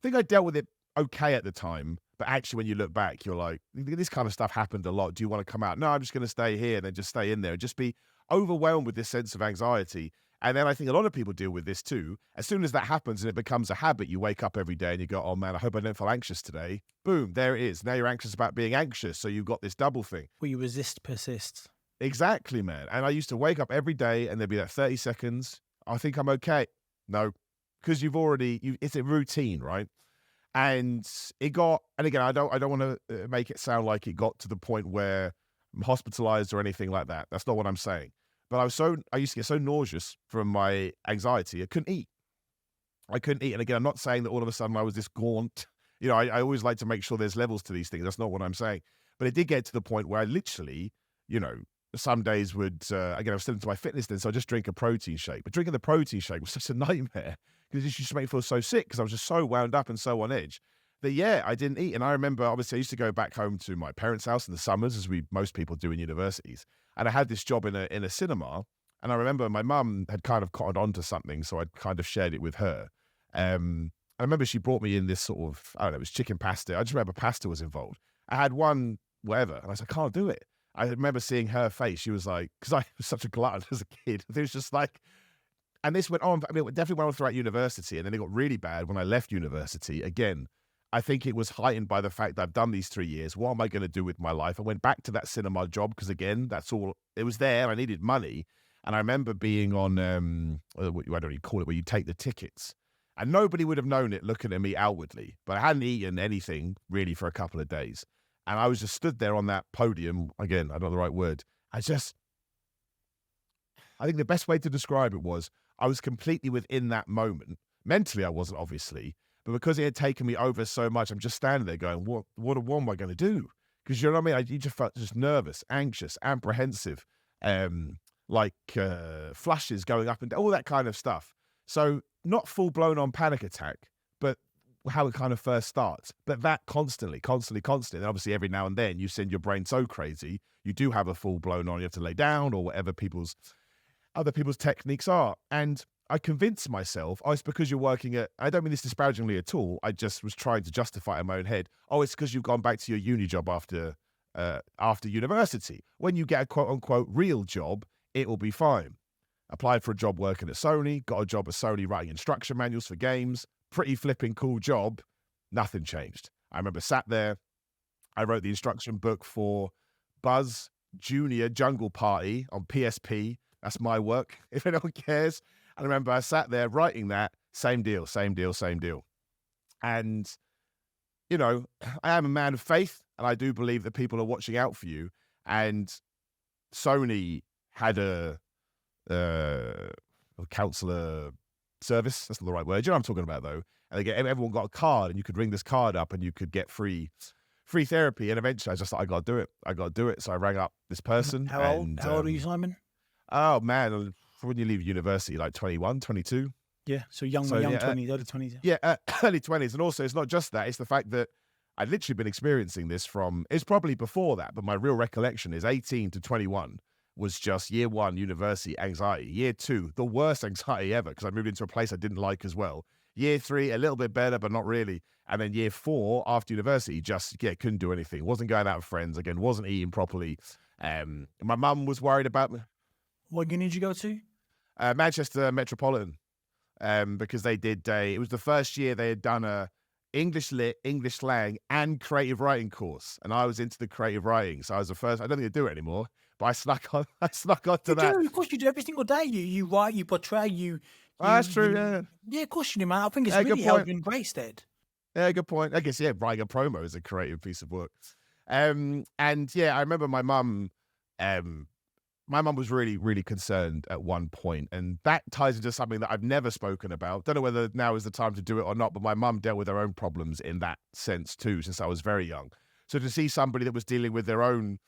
think I dealt with it okay at the time. But actually, when you look back, you're like, this kind of stuff happened a lot. Do you want to come out? No, I'm just going to stay here and then just stay in there and just be overwhelmed with this sense of anxiety. And then I think a lot of people deal with this too. As soon as that happens and it becomes a habit, you wake up every day and you go, oh man, I hope I don't feel anxious today. Boom, there it is. Now you're anxious about being anxious. So you've got this double thing. Well, you resist, persist. Exactly, man. And I used to wake up every day and there'd be that 30 seconds. I think I'm okay. No, because it's a routine, right? And again, I don't want to make it sound like it got to the point where I'm hospitalized or anything like that. That's not what I'm saying. But I used to get so nauseous from my anxiety, I couldn't eat. And again, I'm not saying that all of a sudden I was this gaunt. I always like to make sure there's levels to these things. That's not what I'm saying. But it did get to the point where I literally, some days would, again, I was still into my fitness then, so I just drink a protein shake. But drinking the protein shake was such a nightmare because it used to make me feel so sick because I was just so wound up and so on edge that, yeah, I didn't eat. And I remember, obviously, I used to go back home to my parents' house in the summers, as most people do in universities. And I had this job in a cinema. And I remember my mum had kind of cottoned on to something, so I'd kind of shared it with her. I remember she brought me in this sort of, I don't know, it was chicken pasta. I just remember pasta was involved. I had one, whatever, and I was like, I can't do it. I remember seeing her face. She was like, because I was such a glutton as a kid. It was just like, and this went on, it definitely went on throughout university. And then it got really bad when I left university. Again, I think it was heightened by the fact that I've done these 3 years. What am I going to do with my life? I went back to that cinema job because, again, that's all, it was there. I needed money. And I remember being on, what do you call it, where you take the tickets. And nobody would have known it looking at me outwardly. But I hadn't eaten anything really for a couple of days. And I was just stood there on that podium. Again, I don't know the right word. I think the best way to describe it was I was completely within that moment. Mentally, I wasn't, obviously, but because it had taken me over so much, I'm just standing there going, what am I going to do? Because you know what I mean? You just felt just nervous, anxious, apprehensive, flushes going up and down, all that kind of stuff. So not full blown on panic attack, but how it kind of first starts. But that constantly. And obviously every now and then you send your brain so crazy, you do have a full blown on, you have to lay down or whatever other people's techniques are. And I convinced myself, it's because you're working at, I don't mean this disparagingly at all, I just was trying to justify it in my own head. Oh, it's because you've gone back to your uni job after university. When you get a quote unquote real job, it will be fine. Applied for a job working at Sony, got a job at Sony writing instruction manuals for games. Pretty flipping cool job. Nothing changed. I remember sat there. I wrote the instruction book for Buzz Junior Jungle Party on PSP. That's my work, if anyone cares. And I remember I sat there writing that. Same deal. And, you know, I am a man of faith, and I do believe that people are watching out for you. And Sony had a counselor service. That's not the right word. You know what I'm talking about, though. And everyone got a card, and you could ring this card up, and you could get free therapy. And eventually, I was just like, I got to do it. So I rang up this person. How old are you, Simon? Oh man, when you leave university, like 21, 22. Yeah, so young 20s, early 20s. Yeah, early 20s. And also, it's not just that. It's the fact that I'd literally been experiencing this it's probably before that, but my real recollection is 18 to 21 was just year 1 university anxiety. Year 2, the worst anxiety ever, because I moved into a place I didn't like as well. Year 3, a little bit better, but not really. And then year 4, after university, just couldn't do anything. Wasn't going out with friends again. Wasn't eating properly. My mum was worried about me. What uni did you go to? Manchester Metropolitan, because it was the first year they had done a English Lit, English Slang, and creative writing course, and I was into the creative writing, so I was the first. I don't think they do it anymore, but I snuck onto that. Of course you do. Every single day you write, you portray, you. That's true. Yeah. Yeah, of course you do, man. I think it's really held in great stead. Yeah, good point. I guess writing a promo is a creative piece of work. And yeah, I remember my mum. My mum was really, really concerned at one point, and that ties into something that I've never spoken about. Don't know whether now is the time to do it or not, but my mum dealt with her own problems in that sense too, since I was very young. So to see somebody that was dealing with their own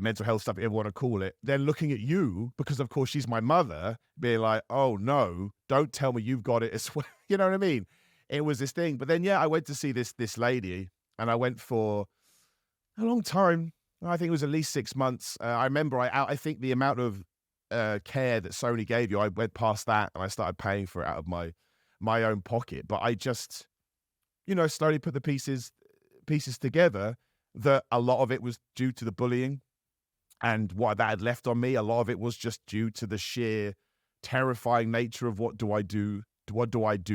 mental health stuff, if you want to call it, then looking at you, because of course she's my mother, being like, oh no, don't tell me you've got it as well. You know what I mean? It was this thing. But then, I went to see this lady, and I went for a long time. I think it was at least 6 months. I remember I think the amount of care that Sony gave you, I went past that and I started paying for it out of my own pocket. But I just, slowly put the pieces together that a lot of it was due to the bullying and what that had left on me. A lot of it was just due to the sheer terrifying nature of what do I do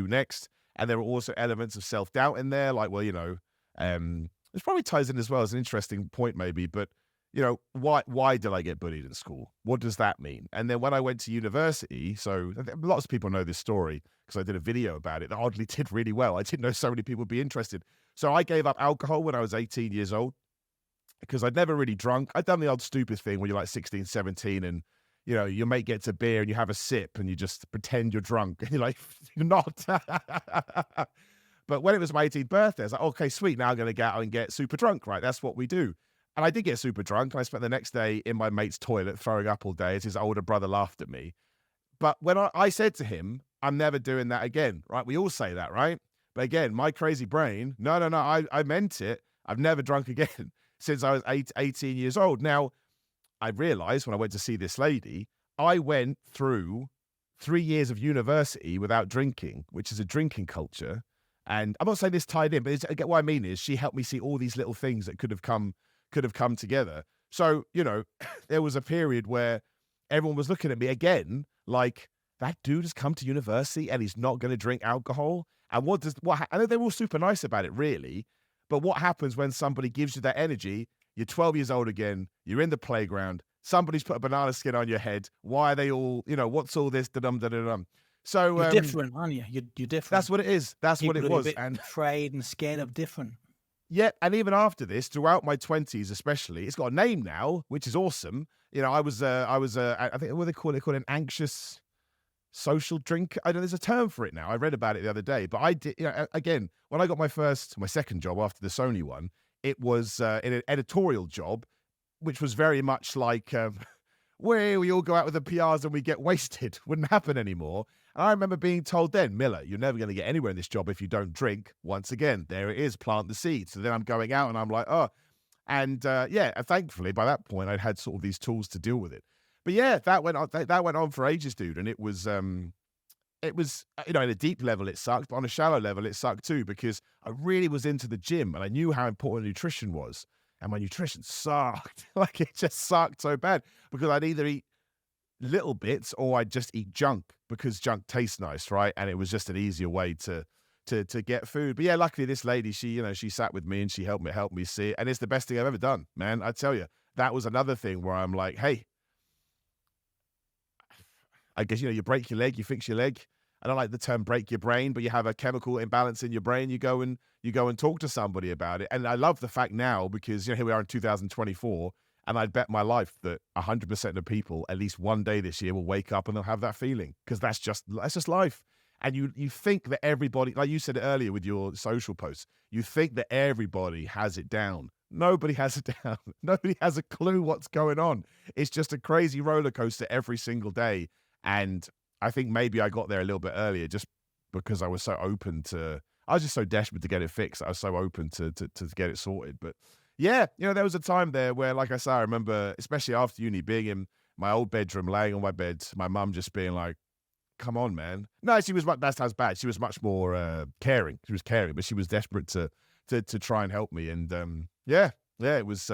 next? And there were also elements of self-doubt in there, like, this probably ties in as well as an interesting point maybe, but, why did I get bullied in school? What does that mean? And then when I went to university, so lots of people know this story because I did a video about it that oddly did really well. I didn't know so many people would be interested. So I gave up alcohol when I was 18 years old because I'd never really drunk. I'd done the old stupid thing when you're like 16, 17 and, your mate gets a beer and you have a sip and you just pretend you're drunk and you're like, you're not. But when it was my 18th birthday, I was like, okay, sweet. Now I'm going to go out and get super drunk, right? That's what we do. And I did get super drunk. And I spent the next day in my mate's toilet throwing up all day as his older brother laughed at me. But when I said to him, I'm never doing that again, right? We all say that, right? But again, my crazy brain, no, I meant it. I've never drunk again since I was 18 years old. Now, I realized when I went to see this lady, I went through 3 years of university without drinking, which is a drinking culture. And I'm not saying this tied in, but what I mean is she helped me see all these little things that could have come together. So, there was a period where everyone was looking at me again, like that dude has come to university and he's not going to drink alcohol. And I know they're all super nice about it really, but what happens when somebody gives you that energy? You're 12 years old again, you're in the playground, somebody's put a banana skin on your head. Why are they all, what's all this? Da-dum. So you're different, aren't you? You're different. That's what it is. That's People what it was. And afraid and scared of different. Yeah, and even after this, throughout my 20s especially, it's got a name now, which is awesome. I was I think what they call it an anxious social drink. I know there's a term for it now. I read about it the other day, but I did, again, when I got my second job after the Sony one, it was in an editorial job, which was very much like, where we all go out with the PRs and we get wasted. Wouldn't happen anymore. And I remember being told then, Miller, you're never going to get anywhere in this job if you don't drink. Once again, there it is, plant the seed. So then I'm going out and I'm like, oh, and thankfully by that point I'd had sort of these tools to deal with it. But yeah, that went on for ages, dude. And it was in a deep level it sucked, but on a shallow level it sucked too, because I really was into the gym and I knew how important nutrition was. And my nutrition sucked. Like, it just sucked so bad, because I'd either eat little bits or I'd just eat junk, because junk tastes nice, right? And it was just an easier way to get food. But yeah, luckily this lady, she sat with me and she helped me see it. And it's the best thing I've ever done, man. I tell you, that was another thing where I'm like, hey, I guess, you break your leg, you fix your leg. I don't like the term break your brain, but you have a chemical imbalance in your brain. You go and talk to somebody about it. And I love the fact now, because here we are in 2024, and I'd bet my life that 100% of people at least one day this year will wake up and they'll have that feeling, because that's just life. And you think that everybody, like you said earlier with your social posts, you think that everybody has it down. Nobody has it down. Nobody has a clue what's going on. It's just a crazy roller coaster every single day. And I think maybe I got there a little bit earlier just because I was so open to, I was just so desperate to get it fixed. I was so open to get it sorted. But yeah, there was a time there where, like I said, I remember, especially after uni, being in my old bedroom, laying on my bed, my mum just being like, come on, man. No, that sounds bad. She was much more caring. She was caring, but she was desperate to try and help me. And it was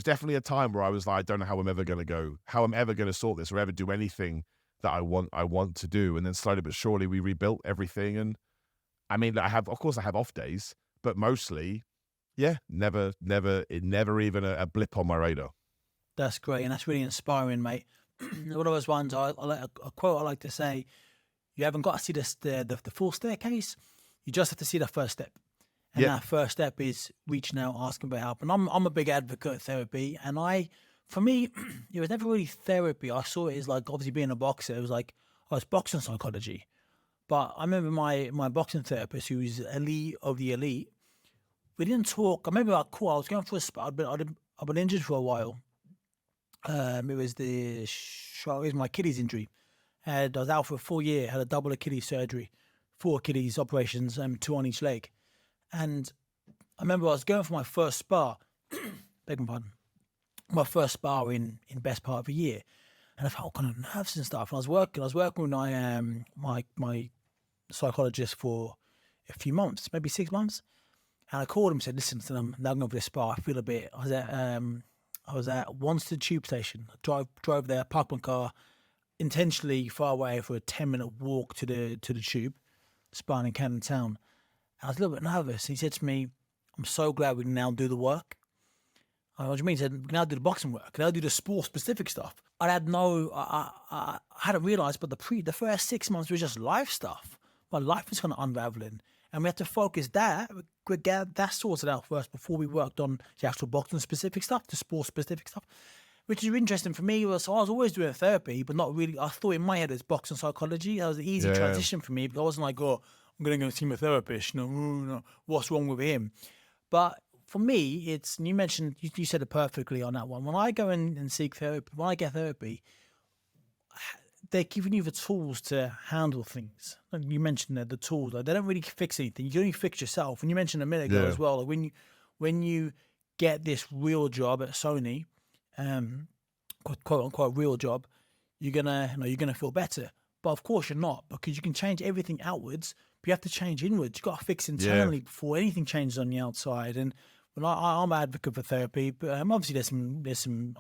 definitely a time where I was like, I don't know how I'm ever going to sort this or ever do anything that I want to do. And then slowly but surely we rebuilt everything. And I mean, I have off days, but mostly, yeah, never even a blip on my radar. That's great. And that's really inspiring, mate. One of those ones, a quote I like to say, you haven't got to see the full staircase. You just have to see the first step. And that first step is reaching out, asking for help. And I'm a big advocate of therapy. And for me, it was never really therapy. I saw it as, like, obviously being a boxer, it was like, it's boxing psychology. But I remember my boxing therapist, who was elite of the elite, we didn't talk. I remember I was going for a spot. I've been injured for a while. It was my Achilles injury. And I was out for a full year, had a double Achilles surgery, 4 Achilles operations, 2 on each leg. And I remember I was going for my first spar, beg my pardon, my first spar in best part of a year. And I felt kind of nerves and stuff. And I was working with my psychologist for a few months, maybe 6 months. And I called him and said, listen, I'm now going for this spar. I feel a bit, I was at Wanstead tube station. I drove there, parked my car intentionally far away for a 10-minute walk to the tube, sparring in Camden Town. I was a little bit nervous. He said to me, I'm so glad we can now do the work. What do you mean? He said, we can now do the boxing work. We can now do the sport-specific stuff. I hadn't realised, but the first 6 months was just life stuff. My life was kind of unravelling. And we had to focus we get that sorted out first before we worked on the actual boxing-specific stuff, the sport-specific stuff, which is interesting for me. So I was always doing therapy, but not really. I thought in my head it was boxing psychology. That was an easy transition for me, because I wasn't like, I'm going to go see my therapist. No, what's wrong with him? But for me, you mentioned, you said it perfectly on that one. When I go in and seek therapy, when I get therapy, they're giving you the tools to handle things. Like you mentioned the tools. Like, they don't really fix anything. You only fix yourself. And you mentioned a minute ago as well, like when you get this real job at Sony, quote unquote real job, you're gonna feel better. But of course you're not, because you can change everything outwards, but you have to change inwards. You've got to fix internally before anything changes on the outside. And when I'm an advocate for therapy, but obviously there's some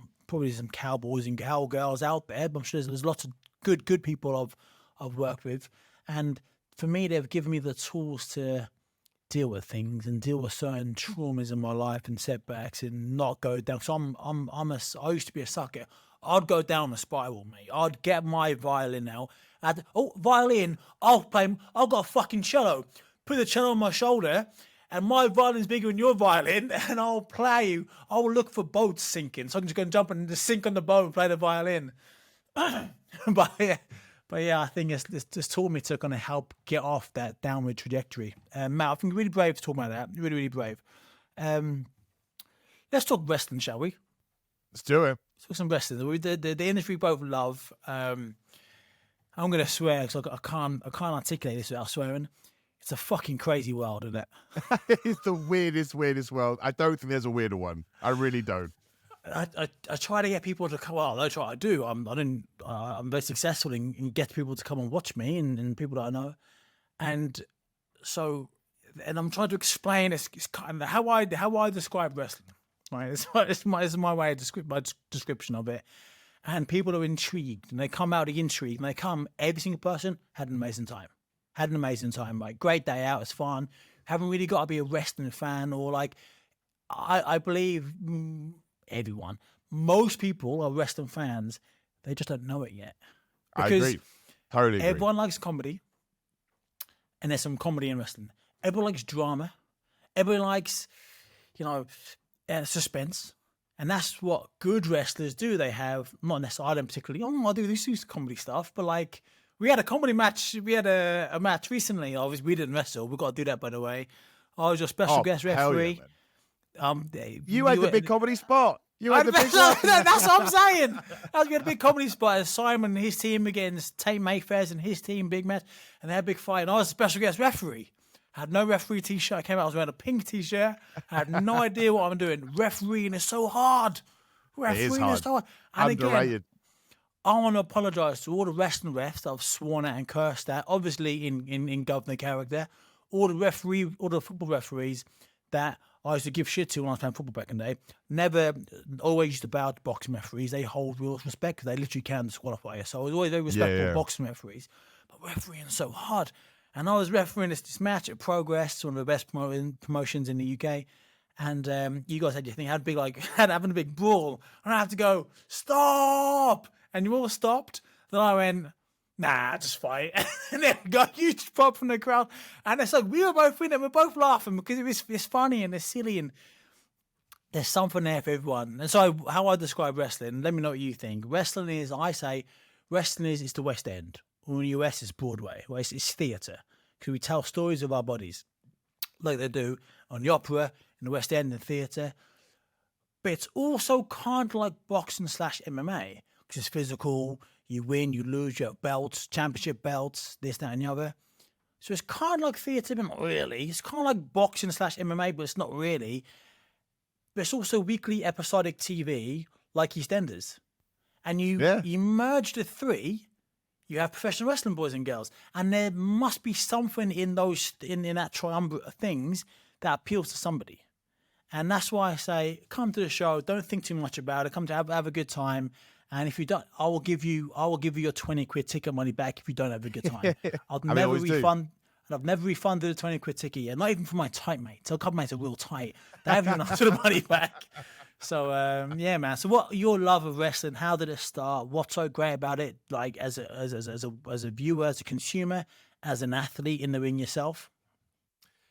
cowboys and cowgirls out there, but I'm sure there's lots of good people I've worked with. And for me, they've given me the tools to deal with things and deal with certain traumas in my life and setbacks and not go down. So I used to be a sucker. I'd go down a spiral, mate. I'd get my violin out. Violin, I've got a fucking cello. Put the cello on my shoulder, and my violin's bigger than your violin, and I'll play you. I will look for boats sinking, so I can just go and jump and just sink on the boat and play the violin. But But yeah, I think it's taught me to kind of help get off that downward trajectory. Matt, I think you're really brave to talk about that. Really, really brave. Let's talk wrestling, shall we? Let's do it. Let's talk some wrestling. The industry we both love. I'm going to swear because I can't articulate this without swearing. It's a fucking crazy world, isn't it? It's the weirdest world. I don't think there's a weirder one. I really don't. I try to get people to come. Well, I try. I do. I'm very successful in get people to come and watch me and people that I know, and I'm trying to explain it's kind of how I describe wrestling. Right, this is my way of my description of it, and people are intrigued and they come out of intrigue and they come. Every single person had an amazing time. Like great day out. It's fun. Haven't really got to be a wrestling fan or like. I believe. Everyone. Most people are wrestling fans. They just don't know it yet. I agree. Totally agree. Everyone likes comedy. And there's some comedy in wrestling. Everyone likes drama. Everyone likes, suspense. And that's what good wrestlers do. They have, not necessarily, I don't particularly, I do this comedy stuff, but like, we had a comedy match. We had a match recently. Obviously, we didn't wrestle. We've got to do that, by the way. I was your special guest referee. You had the big comedy spot. You had the big. That's what I'm saying. We had a big comedy spot. Simon and his team against Tate Mayfair's and his team, big match, and they had a big fight. And I was a special guest referee. I had no referee t-shirt. I came out. I was wearing a pink t-shirt. I had no idea what I'm doing. Refereeing is so hard. Refereeing is so hard. And underrated. Again, I want to apologise to all the wrestling refs that I've sworn at and cursed at. Obviously, in governor character, all the football referees that I used to give shit to when I was playing football back in the day. Never, always used to bow to boxing referees. They hold real respect because they literally can disqualify you. So I was always very respectful of boxing referees. But refereeing is so hard. And I was refereeing this match at Progress, one of the best promotions in the UK. And you guys had your thing, having a big brawl. And I had to go, stop! And you all stopped. Then I went, nah, just fight. And then got a huge pop from the crowd. And it's like, we were both in it, we're both laughing because it's funny and it's silly and there's something there for everyone. And so how I describe wrestling, let me know what you think. Wrestling is the West End. Or in the US, it's Broadway. Well, it's theatre. Because we tell stories of our bodies like they do on the opera, in the West End and theatre. But it's also kind of like boxing / MMA. Because it's physical. You win, you lose, you have belts, championship belts, this, that, and the other. So it's kind of like theatre, but not really. It's kind of like boxing / MMA, but it's not really. But it's also weekly episodic TV, like EastEnders. And you merge the three, you have professional wrestling boys and girls. And there must be something in that triumvirate of things that appeals to somebody. And that's why I say, come to the show, don't think too much about it, come to have a good time. And if you don't, I will give you your 20 quid ticket money back if you don't have a good time. I've never refunded a 20 quid ticket yet, not even for my tight mates. A couple mates are real tight. They haven't even asked for the money back. So yeah, man. So what your love of wrestling? How did it start? What's so great about it? Like as a viewer, as a consumer, as an athlete in the ring yourself.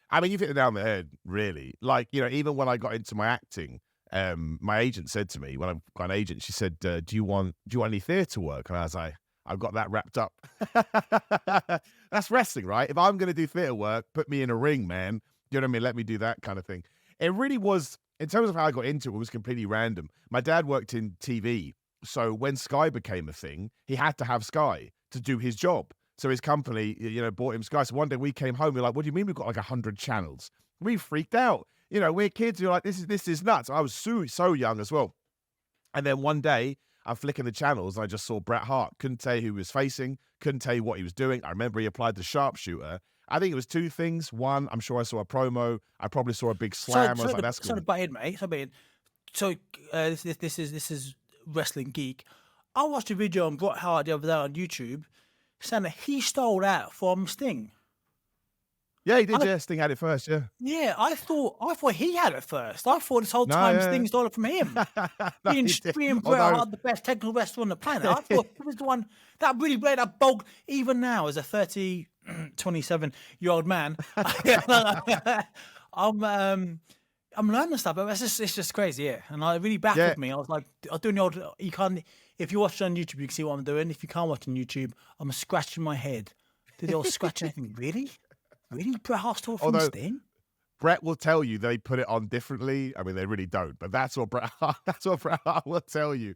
I mean, you've hit it down the head, really. Like, even when I got into my acting, my agent said to me, when I got an agent, she said, do you want any theatre work? And I was like, I've got that wrapped up. That's wrestling, right? If I'm going to do theatre work, put me in a ring, man. You know what I mean? Let me do that kind of thing. It really was, in terms of how I got into it was completely random. My dad worked in TV. So when Sky became a thing, he had to have Sky to do his job. So his company, bought him Sky. So one day we came home, we're like, what do you mean we've got like 100 channels? We freaked out. We're kids. You're like, this is nuts. I was so young as well. And then one day I'm flicking the channels and I just saw Bret Hart. Couldn't tell you who he was facing. Couldn't tell you what he was doing. I remember he applied the sharpshooter. I think it was two things. One, I'm sure I saw a promo. I probably saw a big slam. I was like, that's cool. So this is Wrestling Geek. I watched a video on Bret Hart the other day on YouTube saying that he stole that from Sting. Yeah, he did. Sting had it first. Yeah. Yeah, I thought he had it first. I thought this whole time Sting stole it from him. being Bret Hart, the best technical wrestler on the planet. I thought he was the one that really played that bulk. Even now, as a 27-year-old man, I'm learning stuff. But it's just crazy, yeah. And it really baffled me. I was like, I was doing the old. If you watch it on YouTube, you can see what I'm doing. If you can't watch on YouTube, I'm scratching my head. Did they all scratch anything? Really? Really? Bret Hart stole from Although Sting? Brett will tell you they put it on differently. I mean, they really don't, but that's what Bret Hart will tell you.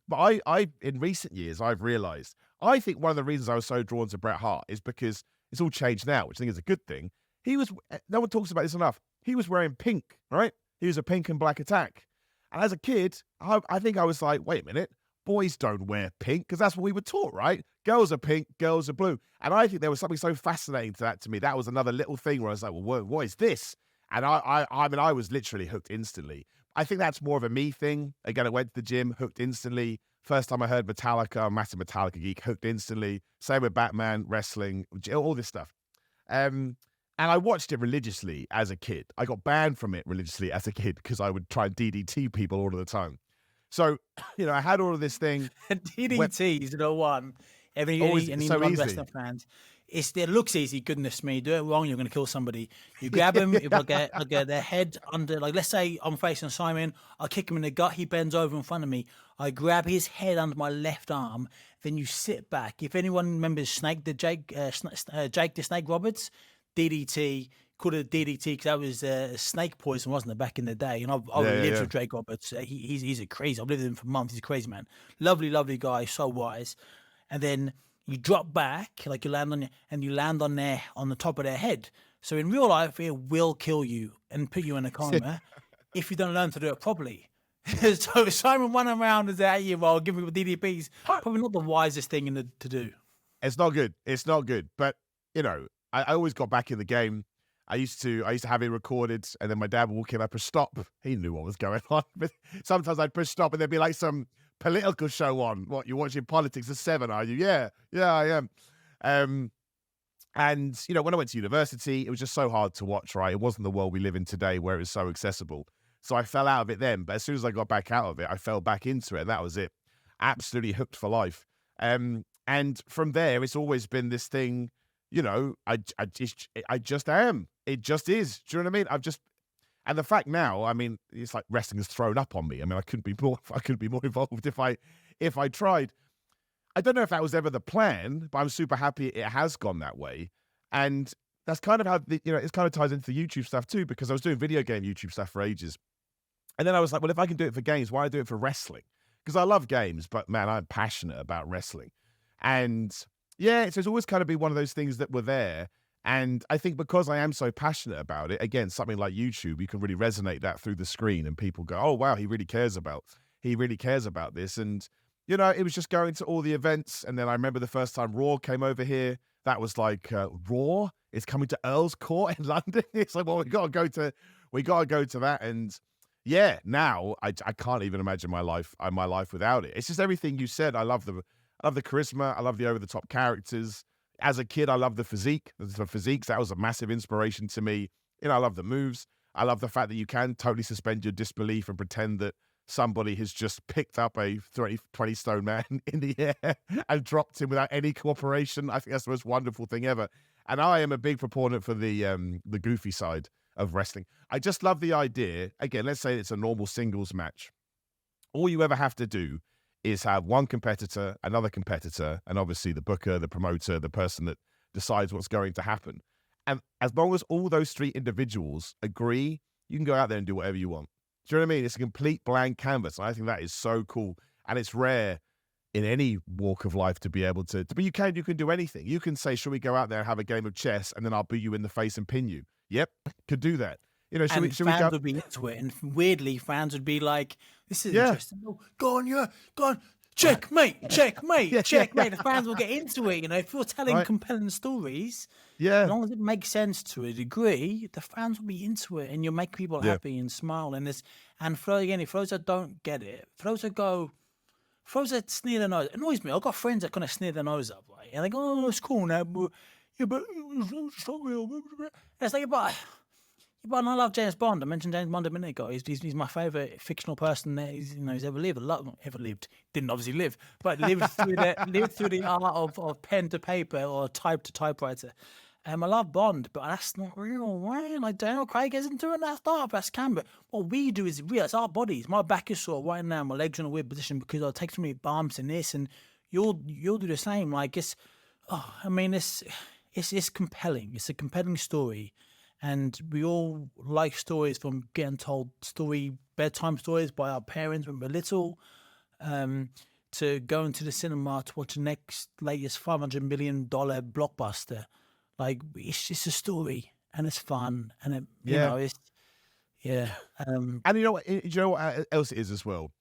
But I in recent years, I've realized, I think one of the reasons I was so drawn to Bret Hart is because it's all changed now, which I think is a good thing. No one talks about this enough. He was wearing pink, right? He was a pink and black attack. And as a kid, I think I was like, wait a minute, boys don't wear pink, because that's what we were taught, right? Girls are pink, girls are blue. And I think there was something so fascinating to that to me. That was another little thing where I was like, well, what is this? And I mean, I was literally hooked instantly. I think that's more of a me thing. Again, I went to the gym, hooked instantly. First time I heard Metallica, I'm a massive Metallica geek, hooked instantly. Same with Batman, wrestling, all this stuff. And I watched it religiously as a kid. I got banned from it religiously as a kid because I would try and DDT people all of the time. So, I had all of this thing. DDT is the one. Any so non-wrestling fans, it looks easy. Goodness me, do it wrong, you're going to kill somebody. You grab him. If I get their head under, like, let's say I'm facing Simon, I kick him in the gut. He bends over in front of me. I grab his head under my left arm. Then you sit back. If anyone remembers Jake the Snake Roberts, DDT. Called it DDT because that was snake poison, wasn't it, back in the day? And I've lived with Jake Roberts. He's a crazy. I've lived with him for months. He's a crazy man. Lovely, lovely guy. So wise. And then you drop back, like you land on the top of their head. So in real life, it will kill you and put you in a coma if you don't learn to do it properly. So Simon running around as an 8-year-old giving people DDPs, probably not the wisest thing to do. It's not good. It's not good. But I always got back in the game. I used to have it recorded, and then my dad would walk in, I'd press stop. He knew what was going on. But sometimes I'd press stop and there'd be like some political show on. What, you're watching politics at 7, are you? Yeah, I am. And when I went to university, it was just so hard to watch, right? It wasn't the world we live in today where it was so accessible. So I fell out of it then. But as soon as I got back out of it, I fell back into it. And that was it. Absolutely hooked for life. And from there, it's always been this thing, I just am. It just is. Do you know what I mean? And the fact now, I mean, it's like wrestling has thrown up on me. I mean, I couldn't be more involved if I tried. I don't know if that was ever the plan, but I'm super happy it has gone that way. And that's kind of how it kind of ties into the YouTube stuff too, because I was doing video game YouTube stuff for ages. And then I was like, well, if I can do it for games, why do I do it for wrestling? Because I love games, but man, I'm passionate about wrestling. And yeah, so it's always kind of been one of those things that were there. And I think because I am so passionate about it, again, something like YouTube, you can really resonate that through the screen and people go, oh, wow, he really cares about this. And, it was just going to all the events. And then I remember the first time Raw came over here, that was like, Raw is coming to Earl's Court in London. It's like, well, we got to go to that. And yeah, now I can't even imagine my life without it. It's just everything you said. I love the charisma. I love the over-the-top characters. As a kid, I love the physique. The physiques, that was a massive inspiration to me. I love the moves. I love the fact that you can totally suspend your disbelief and pretend that somebody has just picked up a 20-stone man in the air and dropped him without any cooperation. I think that's the most wonderful thing ever. And I am a big proponent for the goofy side of wrestling. I just love the idea. Again, let's say it's a normal singles match. All you ever have to do is have one competitor, another competitor, and obviously the booker, the promoter, the person that decides what's going to happen. And as long as all those 3 individuals agree, you can go out there and do whatever you want. Do you know what I mean? It's a complete blank canvas. And I think that is so cool. And it's rare in any walk of life to be able to, but you can do anything. You can say, should we go out there and have a game of chess, and then I'll beat you in the face and pin you? Yep, could do that. Should we go? Would be into it, and weirdly, fans would be like, "This is interesting. Oh, go on, checkmate. The fans will get into it. If you're telling compelling stories, as long as it makes sense to a degree, the fans will be into it, and you'll make people happy and smile. And for those that don't get it, for those that sneer their nose, it annoys me. I've got friends that kind of sneer their nose up, right? And they go, "Oh, it's cool now, but it's not real." And it's like, but I love James Bond. I mentioned James Bond a minute ago. He's my favourite fictional person that he's ever lived. Didn't obviously live, but lived through the art of pen to paper or type to typewriter. I love Bond, but that's not real, right? Like Daniel Craig isn't doing that stuff. That's Cameron. What we do is real. It's our bodies. My back is sore right now. My legs are in a weird position because I take so many bumps and this, and you'll do the same. Like it's compelling. It's a compelling story, and we all like stories from getting told bedtime stories by our parents when we're little. To going to the cinema to watch the next latest $500 million blockbuster. Like it's just a story and it's fun and it's And you know what else it is as well?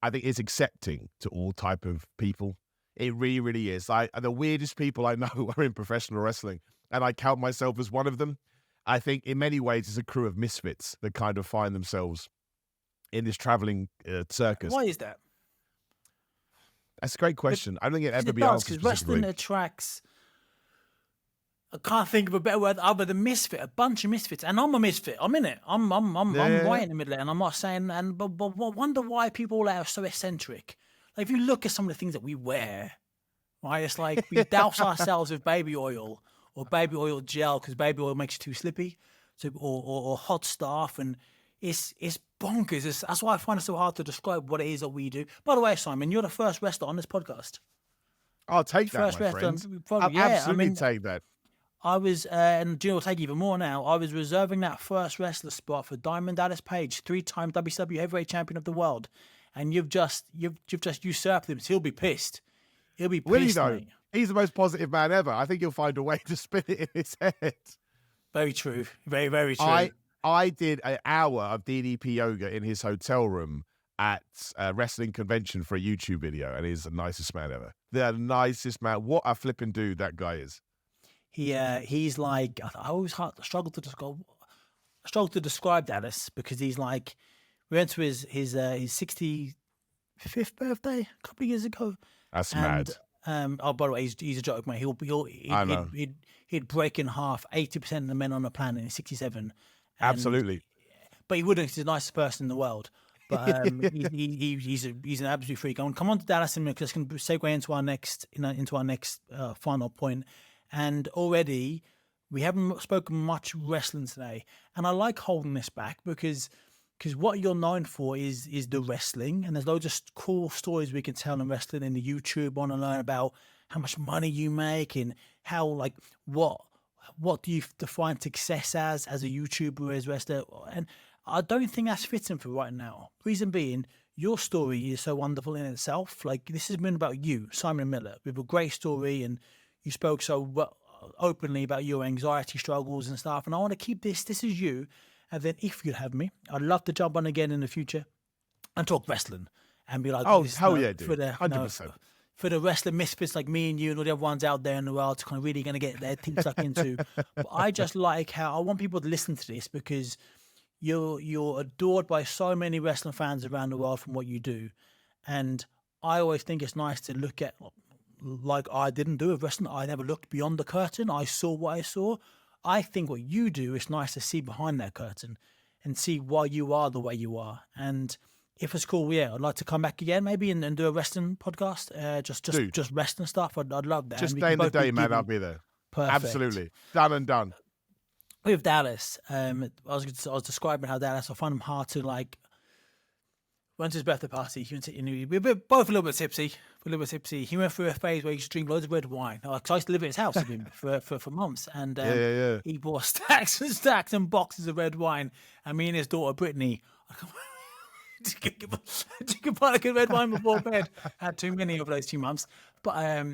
I think it's accepting to all type of people. It really, really is. The weirdest people I know are in professional wrestling, and I count myself as one of them. I think in many ways it's a crew of misfits that kind of find themselves in this traveling circus. Why is that? That's a great question. I don't think it ever be answered because wrestling attracts. I can't think of a better word other than misfit. A bunch of misfits, and I'm a misfit. I'm in it. I'm right in the middle of it, and I'm not saying. But wonder why people are so eccentric. Like if you look at some of the things that we wear, right? It's like we douse ourselves with baby oil or baby oil gel because baby oil makes you too slippy, so or hot stuff, and it's bonkers. That's why I find it so hard to describe what it is that we do. By the way, Simon, you're the first wrestler on this podcast. I'll take that, my friend. I'll absolutely take that. I was, and Gino will take even more now. I was reserving that first wrestler spot for Diamond Dallas Page, 3-time WCW heavyweight champion of the world, and you've just usurped him. So he'll be pissed. He'll be pissed. Will he though? Mate. He's the most positive man ever. I think he'll find a way to spin it in his head. Very true. Very, very true. I did an hour of DDP yoga in his hotel room at a wrestling convention for a YouTube video, and he's the nicest man ever. The nicest man. What a flipping dude that guy is. He's like, I always struggle to describe Dallas because he's like, we went to his 65th birthday a couple of years ago. That's mad. Oh, by the way, he's a joke, mate. He'd break in half 80% of the men on the planet in 67. Absolutely. But he wouldn't. He's the nicest person in the world. But he's an absolute freak. I'm going to come on to Dallas in a minute because it's going to segue into our next final point. And already, we haven't spoken much wrestling today. And I like holding this back because what you're known for is the wrestling. And there's loads of cool stories we can tell in wrestling in the YouTube. Want to learn about how much money you make and how, like, what do you define success as a YouTuber, as a wrestler? And I don't think that's fitting for right now. Reason being, your story is so wonderful in itself. Like, this has been about you, Simon Miller, with a great story, and you spoke so openly about your anxiety struggles and stuff. And I want to keep this is you. And then if you'd have me, I'd love to jump on again in the future and talk wrestling and be like, oh, hell yeah, dude. 100%. For the wrestling misfits like me and you and all the other ones out there in the world to kind of really going to get their teeth stuck into. But I just like how I want people to listen to this because you're adored by so many wrestling fans around the world from what you do. And I always think it's nice to look at, like I didn't do with wrestling. I never looked beyond the curtain. I saw what I saw. I think what you do is nice to see behind that curtain and see why you are the way you are. And if it's cool, yeah, I'd like to come back again maybe and do a wrestling podcast. Just wrestling stuff. I'd love that. Just day in the day, man. I'll be there. Perfect. Absolutely. Done and done. With Dallas, I was describing how Dallas, I find him hard to like. Went to his birthday party. We were both a little bit tipsy. He went through a phase where he used to drink loads of red wine. I used to live at his house with him for months. And he bought stacks and stacks and boxes of red wine. And me and his daughter, Brittany, took a bottle of red wine before bed. Had too many over those 2 months. But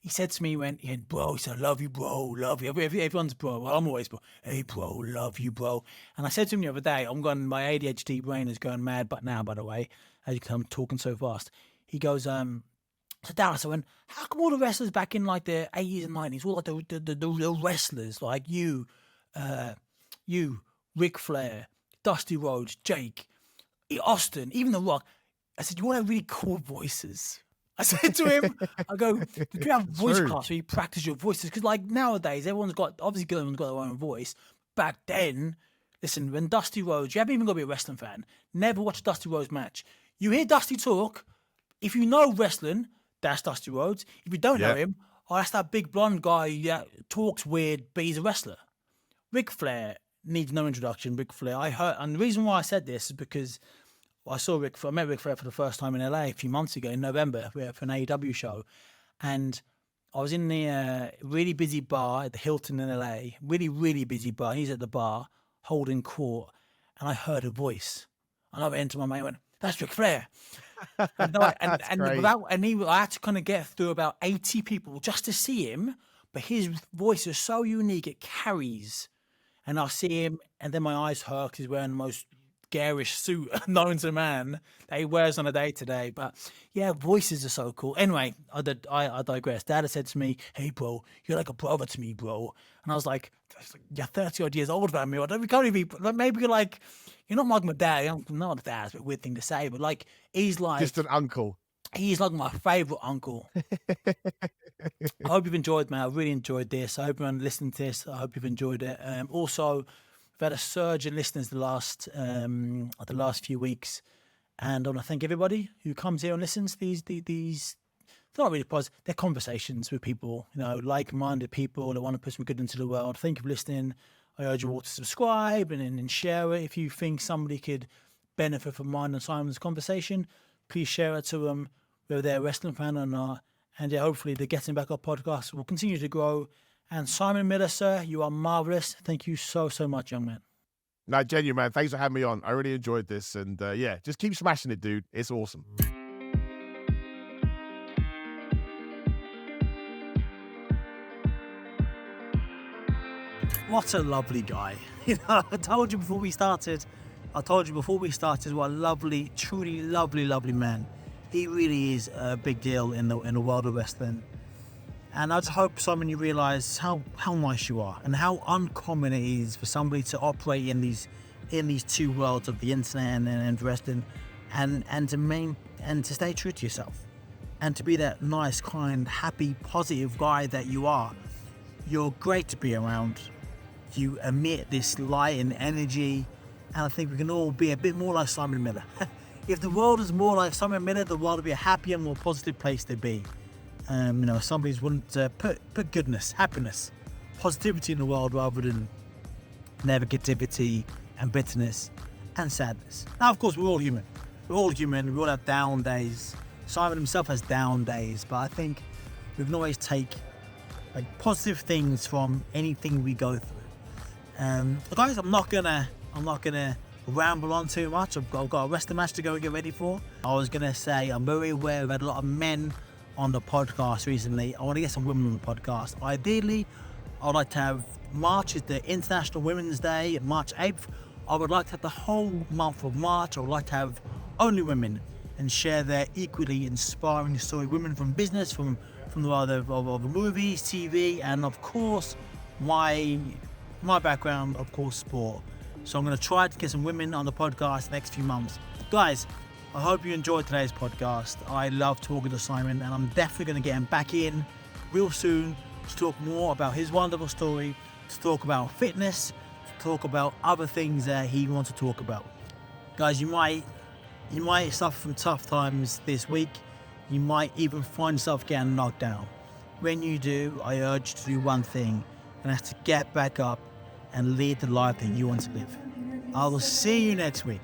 he said to me, bro, he said, I love you, bro, love you. Everyone's bro. Well, I'm always bro. Hey, bro, love you, bro. And I said to him the other day, my ADHD brain is going mad, but now, by the way, as you can, I'm talking so fast. He goes, so Dallas, I went, how come all the wrestlers back in like the 80s and 90s, all like the wrestlers, like you, Ric Flair, Dusty Rhodes, Jake, Austin, even The Rock. I said, you all have really cool voices. I said to him, I go, did you have voice class where you practice your voices? Because like nowadays, everyone's got their own voice. Back then, listen, when Dusty Rhodes, you haven't even got to be a wrestling fan. Never watch a Dusty Rhodes match. You hear Dusty talk. If you know wrestling, that's Dusty Rhodes. If you don't know him, oh, that's that big blonde guy that talks weird, but he's a wrestler. Ric Flair needs no introduction. Ric Flair, I heard, and the reason why I said this is because I met Ric Flair for the first time in LA a few months ago in November for an AEW show, and I was in the really busy bar at the Hilton in LA, really busy bar. He's at the bar holding court, and I heard a voice, and I went into my mate and went, "That's Ric Flair." And I had to kind of get through about 80 people just to see him, but his voice is so unique, it carries. And I'll see him, and then my eyes hurt because he's wearing the most garish suit known to man that he wears on a day-to-day. But yeah, voices are so cool. Anyway, I digress. Dad had said to me, "Hey, bro, you're like a brother to me, bro." And I was like, "You're 30-odd years older than me. We can't even be, maybe you're like, you're not like my dad." I'm not a dad, it's a weird thing to say, but like, he's like... Just an uncle. He's like my favourite uncle. I hope you've enjoyed, man. I really enjoyed this. I hope everyone listening to this, I hope you've enjoyed it. Also, we've had a surge in listeners the last few weeks, and I want to thank everybody who comes here and listens. These they're not really positive. They're conversations with people, like-minded people that want to put some good into the world. Thank you for listening. I urge you all to subscribe and share it. If you think somebody could benefit from mine and Simon's conversation, please share it to them, whether they're a wrestling fan or not. And yeah, hopefully the Getting Back Up podcast will continue to grow. And Simon Miller, sir, you are marvellous. Thank you so much, young man. No, genuine, man. Thanks for having me on. I really enjoyed this. And yeah, just keep smashing it, dude. It's awesome. What a lovely guy. I told you before we started what a lovely, truly lovely man. He really is a big deal in the world of wrestling. And I just hope, Simon, you realise how nice you are and how uncommon it is for somebody to operate in these two worlds of the internet and wrestling, and to stay true to yourself and to be that nice, kind, happy, positive guy that you are. You're great to be around. You emit this light and energy, and I think we can all be a bit more like Simon Miller. If the world is more like Simon Miller, the world will be a happier, more positive place to be. Somebody's willing to put goodness, happiness, positivity in the world rather than negativity and bitterness and sadness. Now, of course, we're all human. We all have down days. Simon himself has down days, but I think we can always take positive things from anything we go through. Guys, I'm not gonna ramble on too much. I've got a wrestling match to go and get ready for. I was gonna say I'm very aware we've had a lot of men on the podcast recently. I want to get some women on the podcast. Ideally, I'd like to have March is the International Women's Day, March 8th. I would like to have the whole month of March. I would like to have only women and share their equally inspiring story. Women from business, from the world of movies, TV, and of course my background, of course, sport. So I'm going to try to get some women on the podcast the next few months. Guys, I hope you enjoyed today's podcast. I love talking to Simon, and I'm definitely going to get him back in real soon to talk more about his wonderful story, to talk about fitness, to talk about other things that he wants to talk about. Guys, you might suffer from tough times this week. You might even find yourself getting knocked down. When you do, I urge you to do one thing, and that's to get back up and lead the life that you want to live. I will see you next week.